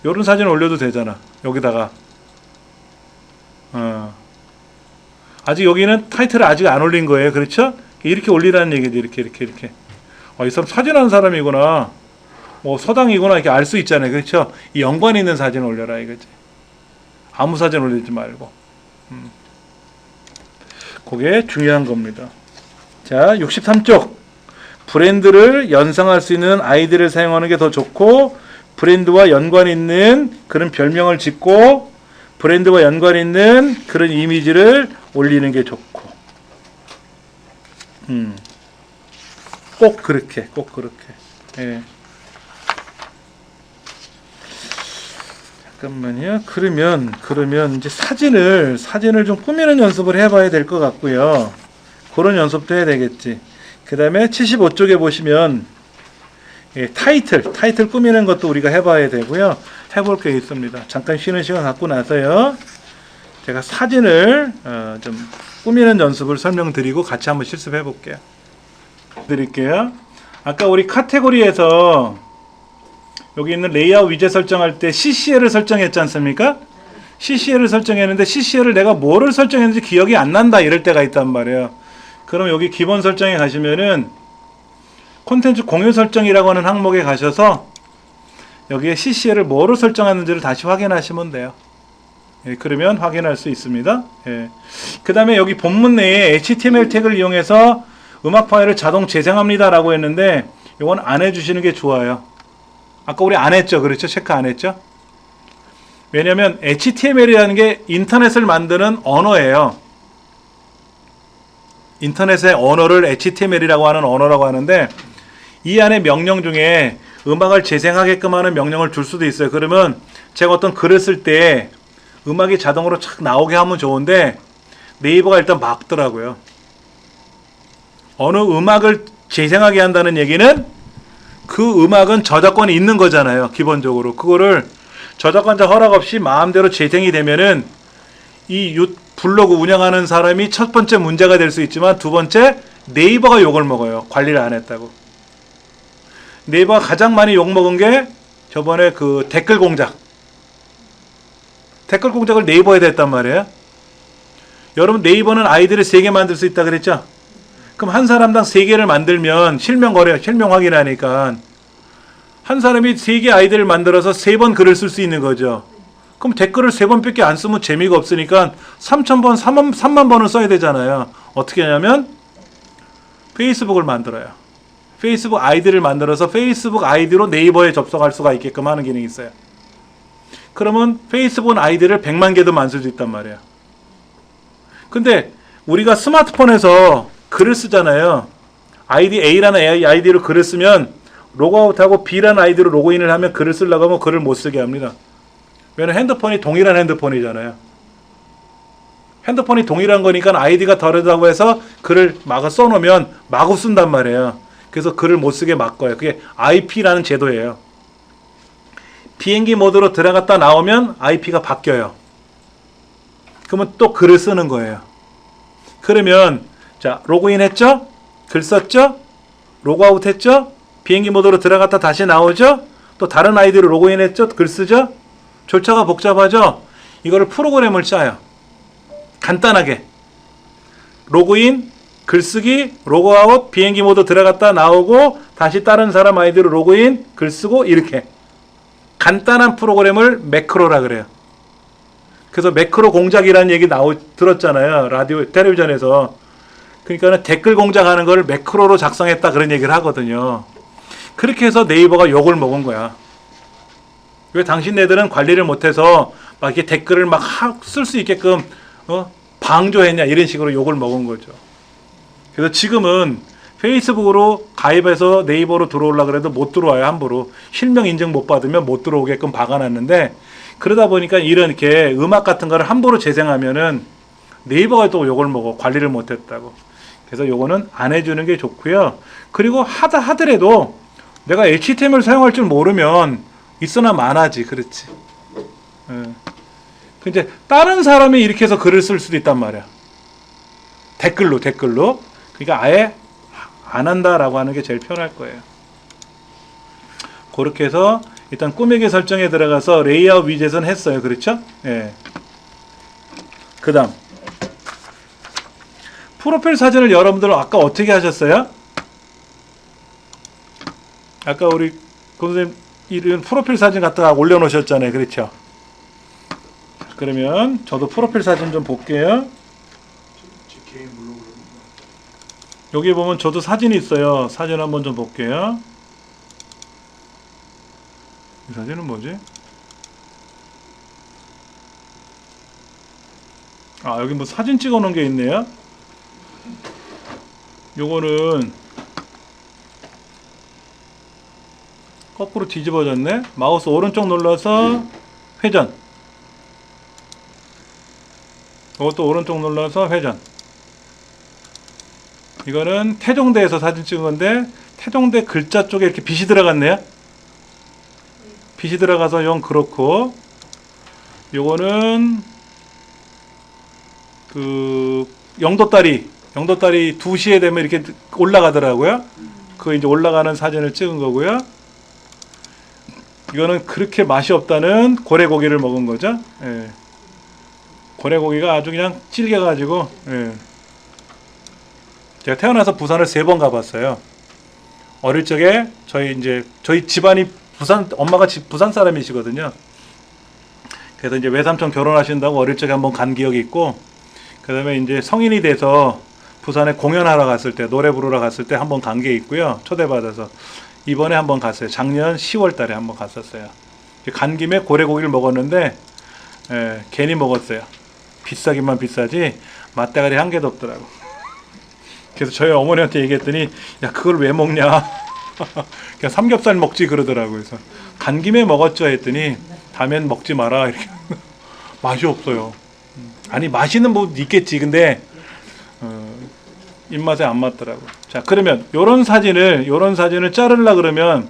이런 사진 올려도 되잖아. 여기다가 아직 여기는 타이틀을 아직 안 올린 거예요. 그렇죠? 이렇게 올리라는 얘기지. 이렇게 이 사람 사진하는 사람이구나, 뭐 서당이구나, 이렇게 알 수 있잖아요. 그렇죠? 이 연관 있는 사진 올려라 이거지. 아무 사진 올리지 말고. 그게 중요한 겁니다. 자, 63쪽. 브랜드를 연상할 수 있는 아이디를 사용하는 게 더 좋고, 브랜드와 연관 있는 그런 별명을 짓고 브랜드와 연관 있는 그런 이미지를 올리는 게 좋고. 꼭 그렇게. 예. 잠깐만요. 그러면 이제 사진을 좀 꾸미는 연습을 해봐야 될 것 같고요. 그런 연습도 해야 되겠지. 그 다음에 75쪽에 보시면 타이틀 꾸미는 것도 우리가 해봐야 되고요. 해볼 게 있습니다. 잠깐 쉬는 시간 갖고 나서요, 제가 사진을 좀 꾸미는 연습을 설명드리고 같이 한번 실습해 볼게요. 드릴게요. 아까 우리 카테고리에서 여기 있는 레이아웃 위젯 설정할 때 CCL을 설정했지 않습니까? CCL을 설정했는데 CCL을 내가 뭐를 설정했는지 기억이 안 난다 이럴 때가 있단 말이에요. 그럼 여기 기본 설정에 가시면은 콘텐츠 공유 설정이라고 하는 항목에 가셔서 여기에 CCL을 뭐로 설정하는지를 다시 확인하시면 돼요. 예, 그러면 확인할 수 있습니다. 예. 그 다음에 여기 본문 내에 HTML 태그를 이용해서 음악 파일을 자동 재생합니다 라고 했는데 이건 안 해주시는 게 좋아요. 아까 우리 안 했죠? 그렇죠? 체크 안 했죠? 왜냐면 HTML이라는 게 인터넷을 만드는 언어예요. 인터넷의 언어를 HTML이라고 하는 언어라고 하는데, 이 안에 명령 중에 음악을 재생하게끔 하는 명령을 줄 수도 있어요. 그러면 제가 어떤 글을 쓸 때 음악이 자동으로 착 나오게 하면 좋은데 네이버가 일단 막더라고요. 어느 음악을 재생하게 한다는 얘기는 그 음악은 저작권이 있는 거잖아요. 기본적으로 그거를 저작권자 허락 없이 마음대로 재생이 되면은 이 블로그 운영하는 사람이 첫 번째 문제가 될 수 있지만, 두 번째 네이버가 욕을 먹어요. 관리를 안 했다고. 네이버가 가장 많이 욕 먹은 게 저번에 그 댓글 공작을 네이버에 됐단 말이에요. 여러분, 네이버는 아이디를 3개 만들 수 있다 그랬죠? 그럼 한 사람당 3개를 만들면 실명 확인하니까 한 사람이 3개 아이디를 만들어서 3번 글을 쓸 수 있는 거죠. 그럼 댓글을 3번밖에 안 쓰면 재미가 없으니까 3,000번, 3만 번을 써야 되잖아요. 어떻게 하냐면 페이스북을 만들어요. 페이스북 아이디를 만들어서 페이스북 아이디로 네이버에 접속할 수가 있게끔 하는 기능이 있어요. 그러면 페이스북 아이디를 100만 개도 만들 수 있단 말이에요. 근데 우리가 스마트폰에서 글을 쓰잖아요. 아이디 A라는 아이디로 글을 쓰면 로그아웃하고 B라는 아이디로 로그인을 하면 글을 쓰려고 하면 글을 못 쓰게 합니다. 왜냐면 핸드폰이 동일한 핸드폰이잖아요. 핸드폰이 동일한 거니까 아이디가 다르다고 해서 글을 마구 써놓으면 마구 쓴단 말이에요. 그래서 글을 못 쓰게 막어요. 그게 IP라는 제도예요. 비행기 모드로 들어갔다 나오면 IP가 바뀌어요. 그러면 또 글을 쓰는 거예요. 그러면 자, 로그인 했죠? 글 썼죠? 로그아웃 했죠? 비행기 모드로 들어갔다 다시 나오죠? 또 다른 아이디로 로그인 했죠? 글 쓰죠? 절차가 복잡하죠? 이거를 프로그램을 짜요. 간단하게. 로그인, 글쓰기, 로그아웃, 비행기 모드 들어갔다 나오고 다시 다른 사람 아이디로 로그인, 글쓰고, 이렇게 간단한 프로그램을 매크로라 그래요. 그래서 매크로 공작이라는 얘기 들었잖아요. 라디오, 텔레비전에서. 그러니까 댓글 공작하는 걸 매크로로 작성했다 그런 얘기를 하거든요. 그렇게 해서 네이버가 욕을 먹은 거야. 왜 당신네들은 관리를 못해서 막 이렇게 댓글을 막 쓸 수 있게끔 방조했냐, 이런 식으로 욕을 먹은 거죠. 그래서 지금은 페이스북으로 가입해서 네이버로 들어오려고 해도 못 들어와요. 함부로 실명 인증 못 받으면 못 들어오게끔 박아놨는데, 그러다 보니까 이렇게 음악 같은 거를 함부로 재생하면은 네이버가 또 욕을 먹어. 관리를 못했다고. 그래서 요거는 안 해주는 게 좋고요. 그리고 하더라도 내가 HTML 사용할 줄 모르면 있으나 마나지. 그렇지. 예. 근데 다른 사람이 이렇게 해서 글을 쓸 수도 있단 말이야. 댓글로. 그러니까 아예 안 한다라고 하는 게 제일 편할 거예요. 그렇게 해서 일단 꾸미기 설정에 들어가서 레이아웃 위젯은 했어요. 그렇죠? 예. 그 다음 프로필 사진을 여러분들은 아까 어떻게 하셨어요? 아까 우리 선생님 이런 프로필 사진 갖다가 올려놓으셨잖아요. 그렇죠? 그러면 저도 프로필 사진 좀 볼게요. 제 개인 블로그로. 여기 보면 저도 사진이 있어요. 사진 한번 좀 볼게요. 이 사진은 뭐지? 아, 여기 뭐 사진 찍어 놓은 게 있네요. 요거는 거꾸로 뒤집어졌네. 마우스 오른쪽 눌러서 회전. 이것도 오른쪽 눌러서 회전. 이거는 태종대에서 사진 찍은 건데 태종대 글자 쪽에 이렇게 빛이 들어갔네요. 빛이 들어가서 영 그렇고, 요거는 그 영도다리 2시에 되면 이렇게 올라가더라고요. 그 이제 올라가는 사진을 찍은 거고요. 이거는 그렇게 맛이 없다는 고래고기를 먹은 거죠. 예. 고래고기가 아주 그냥 질겨가지고, 예. 제가 태어나서 부산을 3번 가봤어요. 어릴 적에 저희 집안이 엄마가 부산 사람이시거든요. 그래서 이제 외삼촌 결혼하신다고 어릴 적에 한번 간 기억이 있고, 그 다음에 이제 성인이 돼서 부산에 공연하러 갔을 때, 노래 부르러 갔을 때 한번 간 게 있고요. 초대받아서. 이번에 한번 갔어요. 작년 10월 달에 한번 갔었어요. 간 김에 고래고기를 먹었는데, 예, 괜히 먹었어요. 비싸기만 비싸지, 맛대가리 한 개도 없더라고. 그래서 저희 어머니한테 얘기했더니, 야, 그걸 왜 먹냐? 그냥 삼겹살 먹지 그러더라고요. 그래서 간 김에 먹었죠 했더니, 다음엔 먹지 마라. 이렇게. 맛이 없어요. 아니, 맛있는 뭐 있겠지. 근데, 입맛에 안 맞더라고. 자, 그러면 요런 사진을 자르려 그러면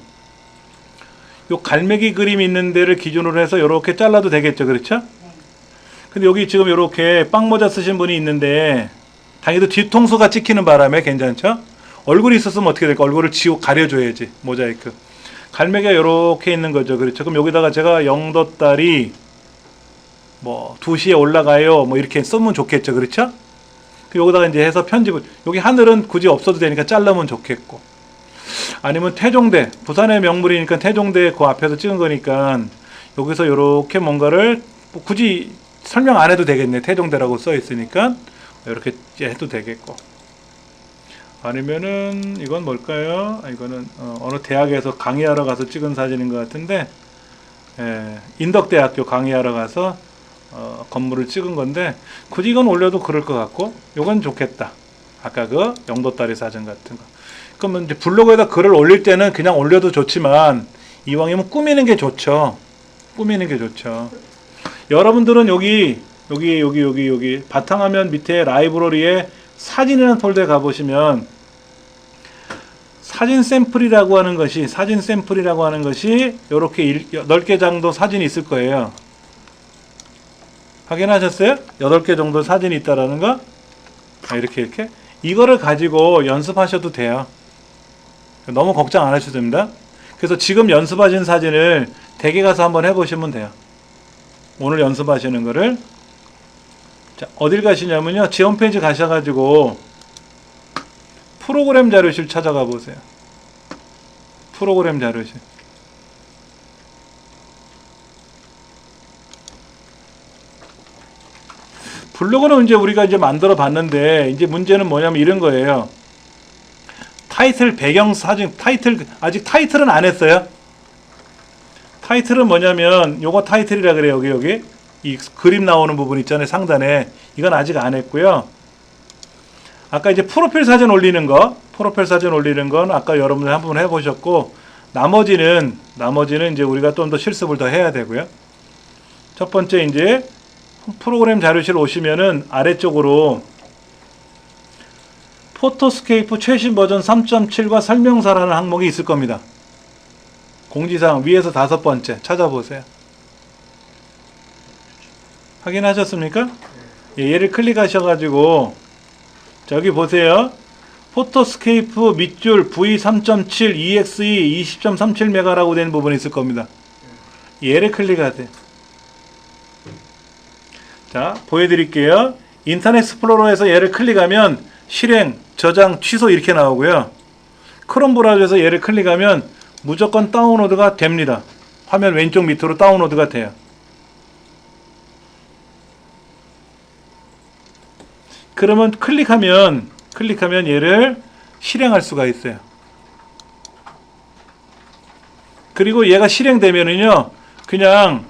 요 갈매기 그림 있는 데를 기준으로 해서 요렇게 잘라도 되겠죠. 그렇죠? 근데 여기 지금 요렇게 빵모자 쓰신 분이 있는데 당연히 뒤통수가 찍히는 바람에 괜찮죠? 얼굴이 있었으면 어떻게 될까? 얼굴을 가려줘야지. 모자이크. 갈매기가 요렇게 있는 거죠. 그렇죠? 그럼 여기다가 제가 영도딸이 뭐 2시에 올라가요. 뭐 이렇게 쓰면 좋겠죠. 그렇죠? 여기다가 이제 해서 편집을, 여기 하늘은 굳이 없어도 되니까 자르면 좋겠고, 아니면 태종대, 부산의 명물이니까 태종대 그 앞에서 찍은 거니까 여기서 이렇게 뭔가를 뭐 굳이 설명 안 해도 되겠네. 태종대라고 써 있으니까 이렇게 해도 되겠고, 아니면은 이건 뭘까요? 이거는 어느 대학에서 강의하러 가서 찍은 사진인 것 같은데, 인덕대학교 강의하러 가서 건물을 찍은 건데 굳이 이건 올려도 그럴 것 같고, 요건 좋겠다. 아까 그 영도다리 사진 같은 거. 그러면 이제 블로그에다 글을 올릴 때는 그냥 올려도 좋지만 이왕이면 꾸미는 게 좋죠. 꾸미는 게 좋죠. 여러분들은 여기 바탕화면 밑에 라이브러리에 사진이라는 폴더에 가보시면 사진 샘플이라고 하는 것이 이렇게 8개 정도 사진이 있을 거예요. 확인하셨어요? 8개 정도 사진이 있다라는 거? 이렇게. 이거를 가지고 연습하셔도 돼요. 너무 걱정 안 하셔도 됩니다. 그래서 지금 연습하신 사진을 댁에 가서 한번 해보시면 돼요. 오늘 연습하시는 거를. 자, 어딜 가시냐면요. 지 홈페이지 가셔가지고 프로그램 자료실 찾아가 보세요. 프로그램 자료실. 블로그는 이제 우리가 이제 만들어 봤는데, 이제 문제는 뭐냐면 이런 거예요. 타이틀 배경 사진, 아직 타이틀은 안 했어요. 타이틀은 뭐냐면 요거 타이틀이라 그래요. 여기 이 그림 나오는 부분 있잖아요. 상단에. 이건 아직 안 했고요. 아까 이제 프로필 사진 올리는 건 아까 여러분들 한번 해보셨고, 나머지는 이제 우리가 좀 더 실습을 더 해야 되고요. 첫 번째 이제 프로그램 자료실 오시면은 아래쪽으로 포토스케이프 최신 버전 3.7과 설명서라는 항목이 있을 겁니다. 공지사항 위에서 5번째 찾아보세요. 확인하셨습니까? 예, 얘를 클릭하셔가지고 저기 보세요. 포토스케이프 밑줄 V3.7 EXE 20.37메가라고 된 부분이 있을 겁니다. 얘를 클릭하세요. 자, 보여드릴게요. 인터넷 익스플로러에서 얘를 클릭하면 실행, 저장, 취소 이렇게 나오고요. 크롬 브라우저에서 얘를 클릭하면 무조건 다운로드가 됩니다. 화면 왼쪽 밑으로 다운로드가 돼요. 그러면 클릭하면 얘를 실행할 수가 있어요. 그리고 얘가 실행되면은요, 그냥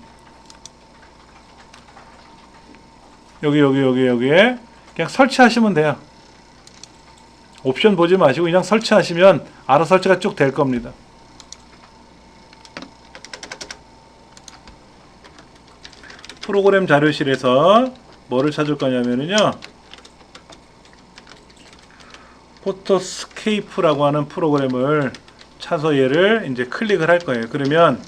여기에 그냥 설치하시면 돼요. 옵션 보지 마시고 그냥 설치하시면 알아서 설치가 쭉 될 겁니다. 프로그램 자료실에서 뭐를 찾을 거냐면요, 포토스케이프라고 하는 프로그램을 찾아서 얘를 이제 클릭을 할 거예요. 그러면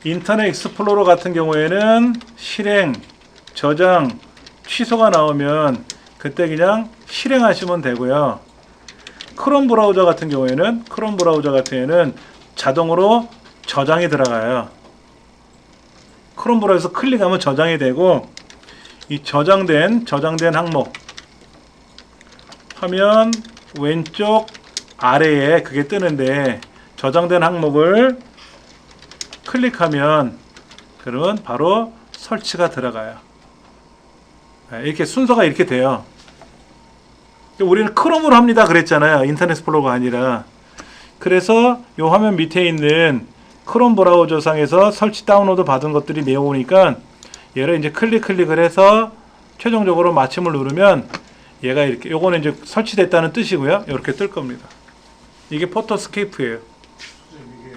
인터넷 익스플로러 같은 경우에는 실행, 저장, 취소가 나오면 그때 그냥 실행하시면 되고요. 크롬 브라우저 같은 경우에는 자동으로 저장이 들어가요. 크롬 브라우저에서 클릭하면 저장이 되고, 이 저장된 항목 화면 왼쪽 아래에 그게 뜨는데, 저장된 항목을 클릭하면 그러면 바로 설치가 들어가요. 이렇게 순서가 이렇게 돼요. 우리는 크롬으로 합니다 그랬잖아요. 인터넷 익스플로러가 아니라. 그래서 이 화면 밑에 있는 크롬 브라우저 상에서 설치 다운로드 받은 것들이 내려오니까 얘를 이제 클릭을 해서 최종적으로 마침을 누르면 얘가 이렇게, 요거는 이제 설치됐다는 뜻이고요. 이렇게 뜰 겁니다. 이게 포토스케이프예요. 선생님 이게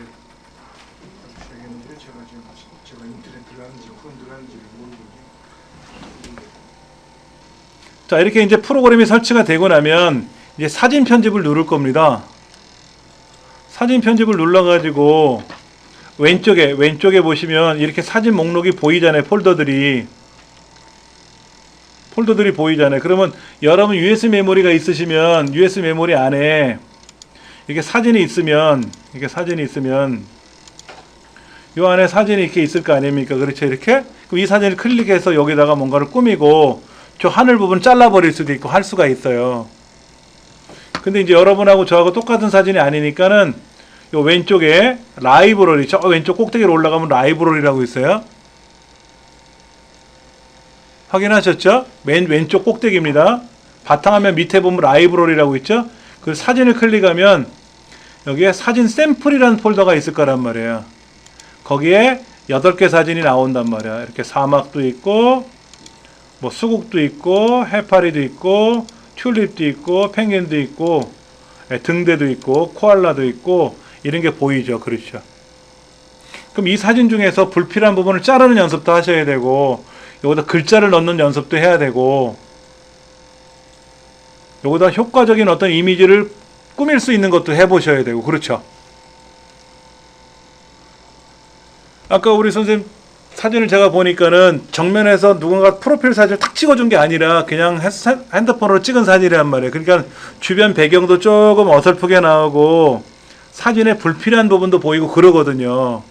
되겠는데 제가 인터넷 들어가는지 크롬 들어가는지 모르거든요. 자, 이렇게 이제 프로그램이 설치가 되고 나면 이제 사진 편집을 누를 겁니다. 사진 편집을 눌러가지고 왼쪽에 보시면 이렇게 사진 목록이 보이잖아요. 폴더들이 보이잖아요. 그러면 여러분 USB 메모리가 있으시면 USB 메모리 안에 이렇게 사진이 있으면 이 안에 사진이 이렇게 있을 거 아닙니까? 그렇죠? 이렇게. 그럼 이 사진을 클릭해서 여기다가 뭔가를 꾸미고 저 하늘 부분 잘라버릴 수도 있고 할 수가 있어요. 근데 이제 여러분하고 저하고 똑같은 사진이 아니니까는 요 왼쪽에 라이브러리, 저 왼쪽 꼭대기로 올라가면 라이브러리라고 있어요. 확인하셨죠? 맨 왼쪽 꼭대기입니다. 바탕화면 밑에 보면 라이브러리라고 있죠? 그 사진을 클릭하면 여기에 사진 샘플이라는 폴더가 있을 거란 말이에요. 거기에 8개 사진이 나온단 말이야. 이렇게 사막도 있고, 뭐 수국도 있고, 해파리도 있고, 튤립도 있고, 펭귄도 있고, 등대도 있고, 코알라도 있고, 이런 게 보이죠. 그렇죠. 그럼 이 사진 중에서 불필요한 부분을 자르는 연습도 하셔야 되고, 여기다 글자를 넣는 연습도 해야 되고, 여기다 효과적인 어떤 이미지를 꾸밀 수 있는 것도 해보셔야 되고, 그렇죠. 아까 우리 선생님 사진을 제가 보니까는 정면에서 누군가 프로필 사진을 탁 찍어준 게 아니라 그냥 핸드폰으로 찍은 사진이란 말이에요. 그러니까 주변 배경도 조금 어설프게 나오고 사진에 불필요한 부분도 보이고 그러거든요.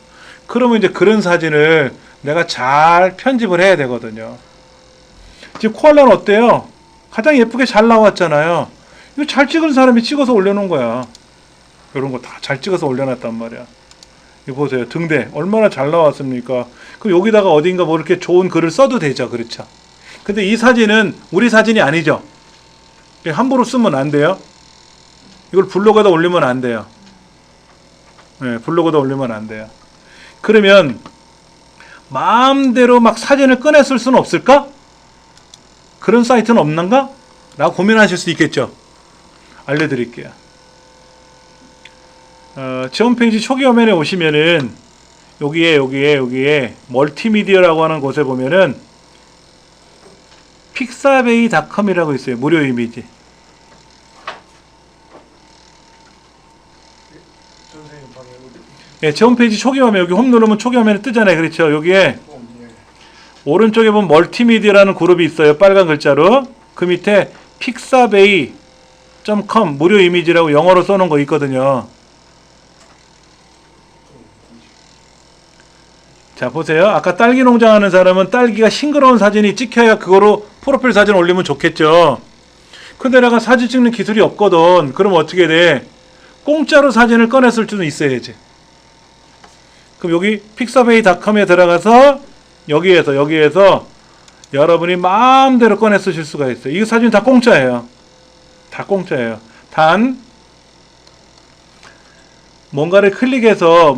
그러면 이제 그런 사진을 내가 잘 편집을 해야 되거든요. 지금 코알라는 어때요? 가장 예쁘게 잘 나왔잖아요. 이거 잘 찍은 사람이 찍어서 올려놓은 거야. 이런 거 다 잘 찍어서 올려놨단 말이야. 이거 보세요. 등대 얼마나 잘 나왔습니까? 그럼 여기다가 어딘가 뭐 이렇게 좋은 글을 써도 되죠. 그렇죠. 근데 이 사진은 우리 사진이 아니죠. 함부로 쓰면 안 돼요. 이걸 블로그에다 올리면 안 돼요. 네, 블로그에다 올리면 안 돼요. 그러면 마음대로 막 사진을 꺼내 쓸 수는 없을까? 그런 사이트는 없는가? 라고 고민하실 수 있겠죠. 알려드릴게요. 제 홈페이지 초기 화면에 오시면은 여기에 멀티미디어라고 하는 곳에 보면은 픽사베이.com이라고 있어요. 무료 이미지. 선생님 방에 예, 제 홈페이지 초기 화면 여기 홈 누르면 초기 화면에 뜨잖아요. 그렇죠? 여기에 예. 오른쪽에 보면 멀티미디어라는 그룹이 있어요. 빨간 글자로. 그 밑에 pixabay.com 무료 이미지라고 영어로 써놓은 거 있거든요. 자, 보세요. 아까 딸기 농장 하는 사람은 딸기가 싱그러운 사진이 찍혀야 그거로 프로필 사진 올리면 좋겠죠. 근데 내가 사진 찍는 기술이 없거든. 그럼 어떻게 돼? 공짜로 사진을 꺼냈을 수는 있어야지. 그럼 여기 pixabay.com에 들어가서 여기에서 여러분이 마음대로 꺼내 쓰실 수가 있어요. 이 사진 다 공짜예요. 다 공짜예요. 단 뭔가를 클릭해서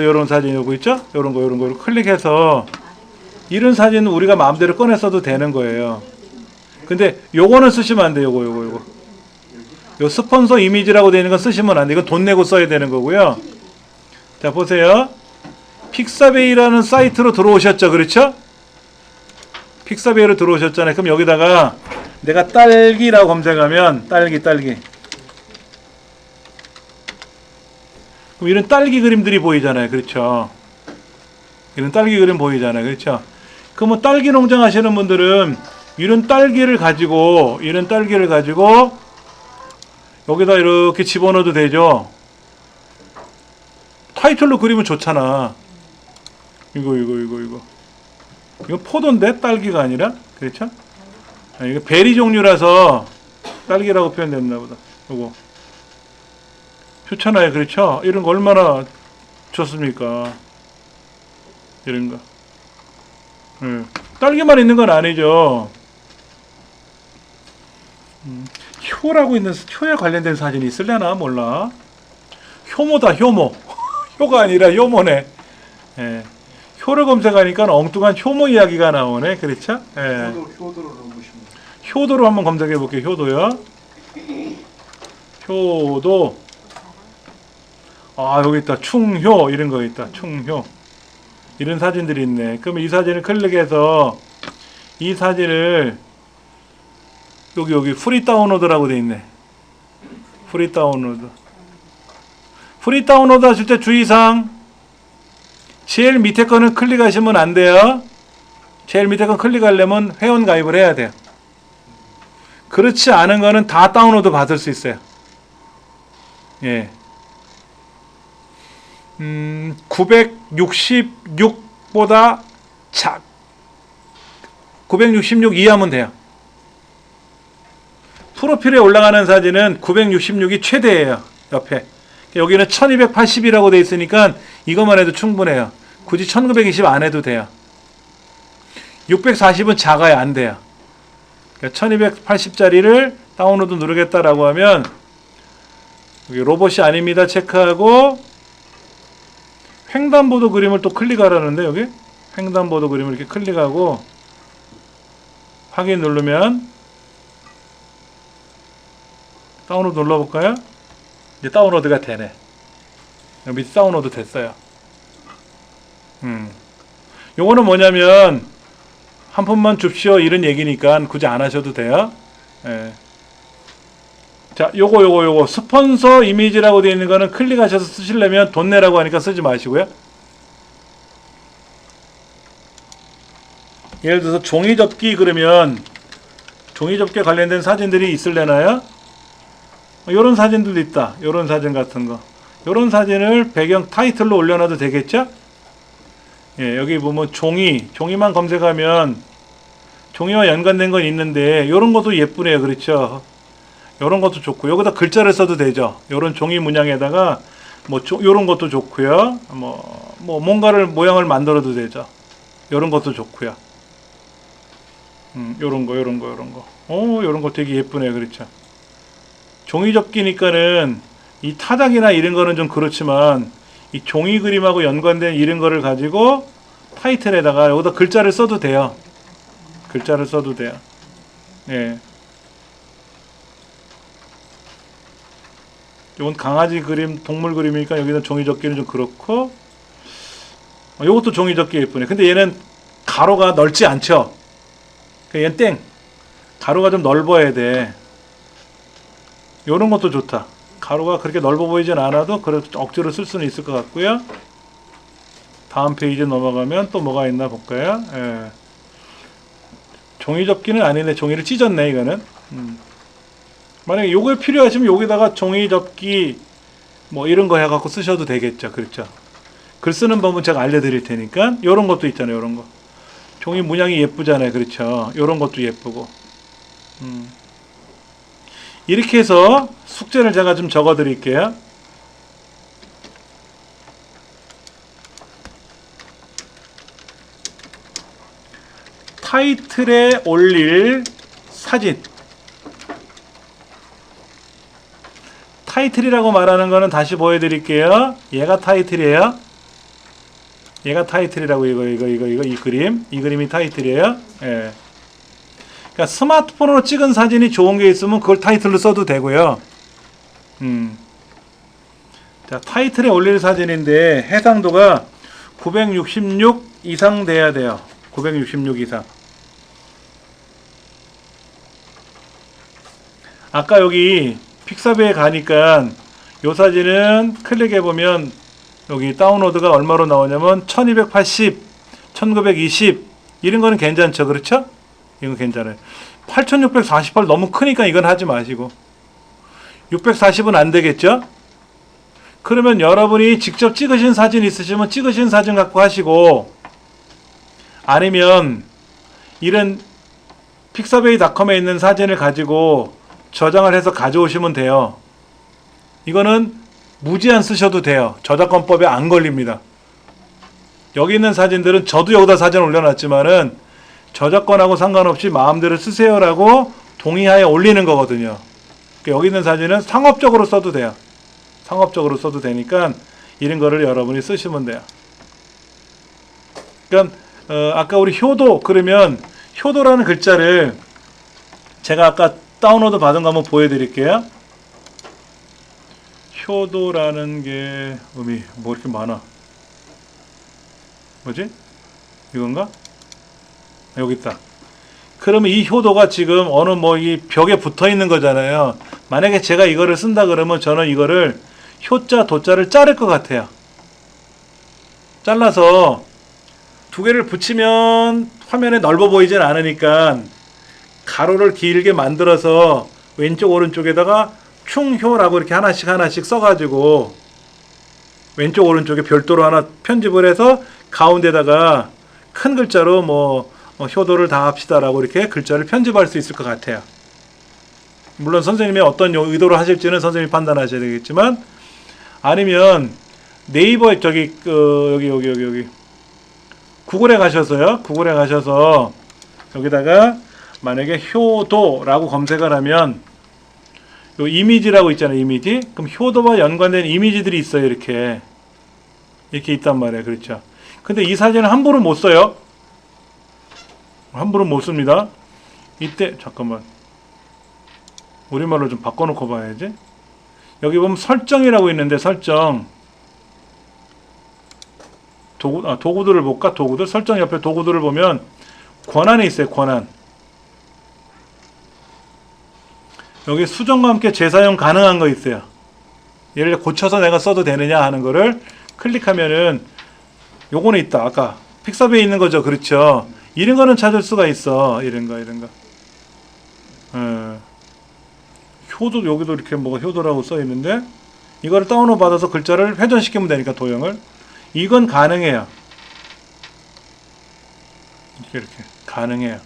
이런 사진 요거 있죠? 요런 거를 클릭해서 이런 사진은 우리가 마음대로 꺼내 써도 되는 거예요. 근데 요거는 쓰시면 안 돼요. 요거. 요 스폰서 이미지라고 되어 있는 건 쓰시면 안 돼요. 이건 돈 내고 써야 되는 거고요. 자, 보세요. 픽사베이라는 사이트로 들어오셨죠? 그렇죠? 픽사베이로 들어오셨잖아요. 그럼 여기다가 내가 딸기라고 검색하면 딸기. 그럼 이런 딸기 그림들이 보이잖아요. 그렇죠? 이런 딸기 그림 보이잖아요. 그렇죠? 그럼 딸기 농장 하시는 분들은 이런 딸기를 가지고 여기다 이렇게 집어넣어도 되죠. 타이틀로 그리면 좋잖아. 이거. 이거 포도인데 딸기가 아니라, 그렇죠? 이거 베리 종류라서 딸기라고 표현됐나 보다. 이거 좋잖아요, 그렇죠? 이런 거 얼마나 좋습니까? 이런 거. 딸기만 있는 건 아니죠. 효에 관련된 사진이 있을려나 몰라. 효모다, 효모. 효가 아니라 효모네. 예. 효를 검색하니까 엉뚱한 효모 이야기가 나오네. 그렇죠? 예. 효도로 넣으시면 효도로 한번 검색해 볼게요. 효도요. 효도. 아, 여기 있다. 충효. 이런 거 있다. 충효. 이런 사진들이 있네. 그럼 이 사진을 클릭해서 이 사진을 여기 프리 다운로드라고 돼 있네. 프리 다운로드 하실 때 주의사항. 제일 밑에 거는 클릭하시면 안 돼요. 제일 밑에 거 클릭하려면 회원 가입을 해야 돼요. 그렇지 않은 거는 다 다운로드 받을 수 있어요. 예. 966보다 966 이하면 돼요. 프로필에 올라가는 사진은 966이 최대예요. 옆에. 여기는 1280이라고 돼 있으니까 이것만 해도 충분해요. 굳이 1920 안 해도 돼요. 640은 작아야 안 돼요. 그러니까 1280짜리를 다운로드 누르겠다라고 하면 여기 로봇이 아닙니다 체크하고 횡단보도 그림을 또 클릭하라는데 여기 횡단보도 그림을 이렇게 클릭하고 확인 누르면 다운로드 눌러볼까요? 이제 다운로드가 되네. 여기 밑에 다운로드 됐어요. 요거는 뭐냐면 한 푼만 줍시오 이런 얘기니까 굳이 안 하셔도 돼요. 예. 자, 요거 스폰서 이미지라고 되어 있는 거는 클릭하셔서 쓰시려면 돈 내라고 하니까 쓰지 마시고요. 예를 들어서 종이접기 그러면 종이접기에 관련된 사진들이 있을래나요? 요런 사진들도 있다. 요런 사진 같은 거. 요런 사진을 배경 타이틀로 올려놔도 되겠죠? 예, 여기 보면 종이만 검색하면 종이와 연관된 건 있는데 요런 것도 예쁘네요. 그렇죠? 요런 것도 좋고 여기다 글자를 써도 되죠. 요런 종이 문양에다가 요런 것도 좋고요. 뭔가를 모양을 만들어도 되죠. 요런 것도 좋고요. 요런 거. 요런 거 되게 예쁘네요. 그렇죠? 종이 접기니까는 이 타닥이나 이런 거는 좀 그렇지만 이 종이 그림하고 연관된 이런 거를 가지고 타이틀에다가 여기다 글자를 써도 돼요. 글자를 써도 돼요. 예. 이건 강아지 그림, 동물 그림이니까 여기다 종이 접기는 좀 그렇고 이것도 종이 접기 예쁘네. 근데 얘는 가로가 넓지 않죠. 얘는 땡. 가로가 좀 넓어야 돼. 요런 것도 좋다. 가로가 그렇게 넓어 보이진 않아도 그래도 억지로 쓸 수는 있을 것 같고요. 다음 페이지 넘어가면 또 뭐가 있나 볼까요? 예. 종이 접기는 아니네. 종이를 찢었네 이거는. 만약에 요게 필요하시면 여기다가 종이 접기 뭐 이런 거 해갖고 쓰셔도 되겠죠. 그렇죠. 글 쓰는 법은 제가 알려드릴 테니까 요런 것도 있잖아요. 요런 거. 종이 문양이 예쁘잖아요. 그렇죠. 요런 것도 예쁘고. 이렇게 해서 숙제를 제가 좀 적어 드릴게요. 타이틀에 올릴 사진. 타이틀이라고 말하는 거는 다시 보여드릴게요. 얘가 타이틀이에요. 얘가 타이틀이라고 이 그림. 이 그림이 타이틀이에요. 예. 그러니까 스마트폰으로 찍은 사진이 좋은 게 있으면 그걸 타이틀로 써도 되고요. 자, 타이틀에 올릴 사진인데 해상도가 966 이상 돼야 돼요. 966 이상. 아까 여기 픽사비에 가니까 요 사진은 클릭해보면 여기 다운로드가 얼마로 나오냐면 1280, 1920 이런 거는 괜찮죠. 그렇죠? 이건 괜찮아요. 8648 너무 크니까 이건 하지 마시고 640은 안 되겠죠? 그러면 여러분이 직접 찍으신 사진 있으시면 찍으신 사진 갖고 하시고 아니면 이런 픽사베이닷컴에 있는 사진을 가지고 저장을 해서 가져오시면 돼요. 이거는 무제한 쓰셔도 돼요. 저작권법에 안 걸립니다. 여기 있는 사진들은 저도 여기다 사진 올려놨지만은 저작권하고 상관없이 마음대로 쓰세요라고 동의하에 올리는 거거든요. 여기 있는 사진은 상업적으로 써도 돼요. 상업적으로 써도 되니까 이런 거를 여러분이 쓰시면 돼요. 그러니까 아까 우리 효도 그러면 효도라는 글자를 제가 아까 다운로드 받은 거 한번 보여드릴게요. 효도라는 게 의미 뭐 이렇게 많아? 뭐지? 이건가? 여기 있다. 그러면 이 효도가 지금 어느 뭐 이 벽에 붙어 있는 거잖아요. 만약에 제가 이거를 쓴다 그러면 저는 이거를 효자 도자를 자를 것 같아요. 잘라서 두 개를 붙이면 화면에 넓어 보이진 않으니까 가로를 길게 만들어서 왼쪽 오른쪽에다가 충효라고 이렇게 하나씩 써가지고 왼쪽 오른쪽에 별도로 하나 편집을 해서 가운데다가 큰 글자로 뭐 효도를 다 합시다라고 이렇게 글자를 편집할 수 있을 것 같아요. 물론 선생님이 어떤 의도로 하실지는 선생님이 판단하셔야 되겠지만 아니면 네이버에 저기 여기 구글에 가셔서요. 구글에 가셔서 여기다가 만약에 효도라고 검색을 하면 요 이미지라고 있잖아요. 이미지. 그럼 효도와 연관된 이미지들이 있어요. 이렇게 있단 말이에요. 그렇죠. 근데 이 사진을 함부로 못 써요. 함부로 못 씁니다. 이때 잠깐만 우리말로 좀 바꿔놓고 봐야지. 여기 보면 설정이라고 있는데 설정 도구들을 볼까? 도구들 설정 옆에 도구들을 보면 권한이 있어요. 권한. 여기 수정과 함께 재사용 가능한 거 있어요. 예를 들어 고쳐서 내가 써도 되느냐 하는 거를 클릭하면은 요거는 있다. 아까 픽사비에 있는 거죠. 그렇죠. 이런 거는 찾을 수가 있어. 이런 거. 효도 여기도 이렇게 뭐가 효도라고 써 있는데 이거를 다운로드 받아서 글자를 회전시키면 되니까 도형을 이건 가능해요. 이렇게 가능해요.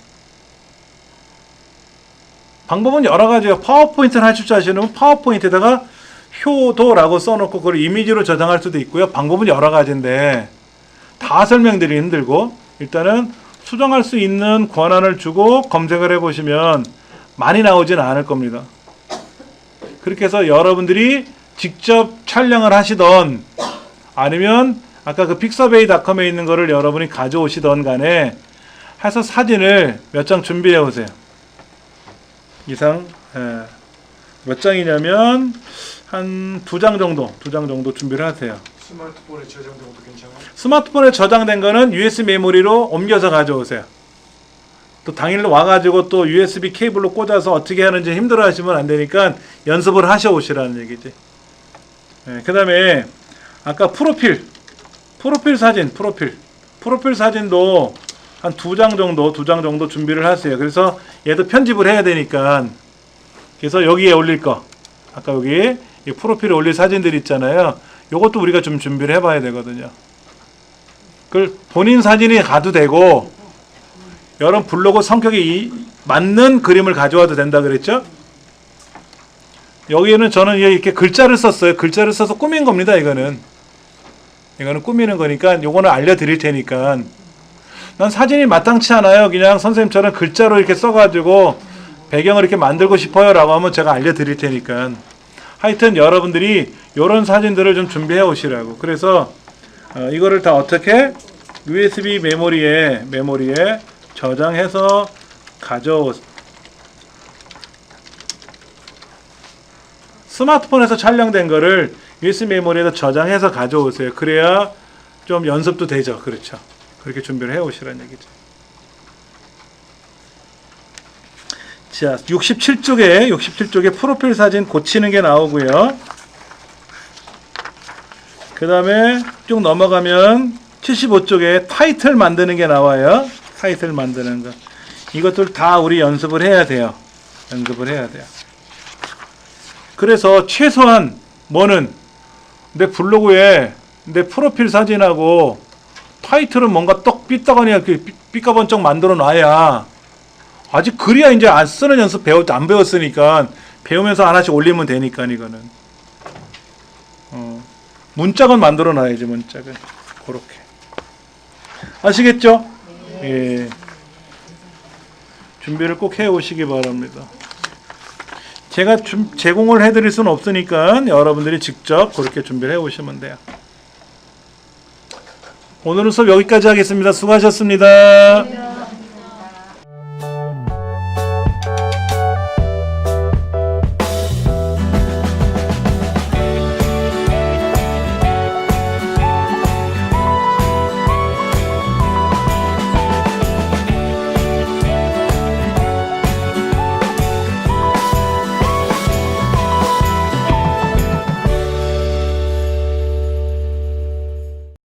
방법은 여러 가지예요. 파워포인트를 하실 줄 아시는 파워포인트에다가 효도라고 써놓고 그걸 이미지로 저장할 수도 있고요. 방법은 여러 가지인데 다 설명드리기 힘들고 일단은 수정할 수 있는 권한을 주고 검색을 해보시면 많이 나오진 않을 겁니다. 그렇게 해서 여러분들이 직접 촬영을 하시던 아니면 아까 그 픽사베이닷컴에 있는 거를 여러분이 가져오시던 간에 해서 사진을 몇 장 준비해 오세요. 이상 몇 장이냐면 한 2장 정도 준비를 하세요. 스마트폰에 저장된 것도 괜찮아요? 스마트폰에 저장된 거는 USB 메모리로 옮겨서 가져오세요. 또 당일 와가지고 또 USB 케이블로 꽂아서 어떻게 하는지 힘들어 하시면 안 되니까 연습을 하셔 오시라는 얘기지. 그 다음에 아까 프로필 사진, 프로필 사진도 한 2장 정도 준비를 하세요. 그래서 얘도 편집을 해야 되니까, 그래서 여기에 올릴 거, 아까 여기 이 프로필에 올릴 사진들 있잖아요. 요것도 우리가 좀 준비를 해봐야 되거든요. 그걸 본인 사진이 가도 되고, 여러분 블로그 성격에 맞는 그림을 가져와도 된다 그랬죠? 여기에는 저는 이렇게 글자를 썼어요. 글자를 써서 꾸민 겁니다. 이거는 꾸미는 거니까 요거는 알려드릴 테니까. 난 사진이 마땅치 않아요. 그냥 선생님처럼 글자로 이렇게 써가지고 배경을 이렇게 만들고 싶어요 라고 하면 제가 알려드릴 테니까. 하여튼 여러분들이 요런 사진들을 좀 준비해 오시라고. 그래서 이거를 다 어떻게 USB 메모리에 저장해서 가져오. 스마트폰에서 촬영된 거를 USB 메모리에다 저장해서 가져오세요. 그래야 좀 연습도 되죠. 그렇죠. 그렇게 준비를 해 오시라는 얘기죠. 자, 67쪽에 프로필 사진 고치는 게 나오고요. 그 다음에 쭉 넘어가면 75쪽에 타이틀 만드는 게 나와요. 타이틀 만드는 거. 이것들 다 우리 연습을 해야 돼요. 그래서 최소한 뭐는 내 블로그에 내 프로필 사진하고 타이틀은 뭔가 떡 삐딱하니 삐까번쩍 만들어 놔야, 아직 그래야 이제 안 쓰는 연습 안 배웠으니까 배우면서 하나씩 올리면 되니까. 이거는 문짝은 만들어 놔야지. 문짝은 그렇게 아시겠죠? 예. 준비를 꼭 해 오시기 바랍니다. 제가 제공을 해드릴 수는 없으니까 여러분들이 직접 그렇게 준비를 해 오시면 돼요. 오늘은 수업 여기까지 하겠습니다. 수고하셨습니다.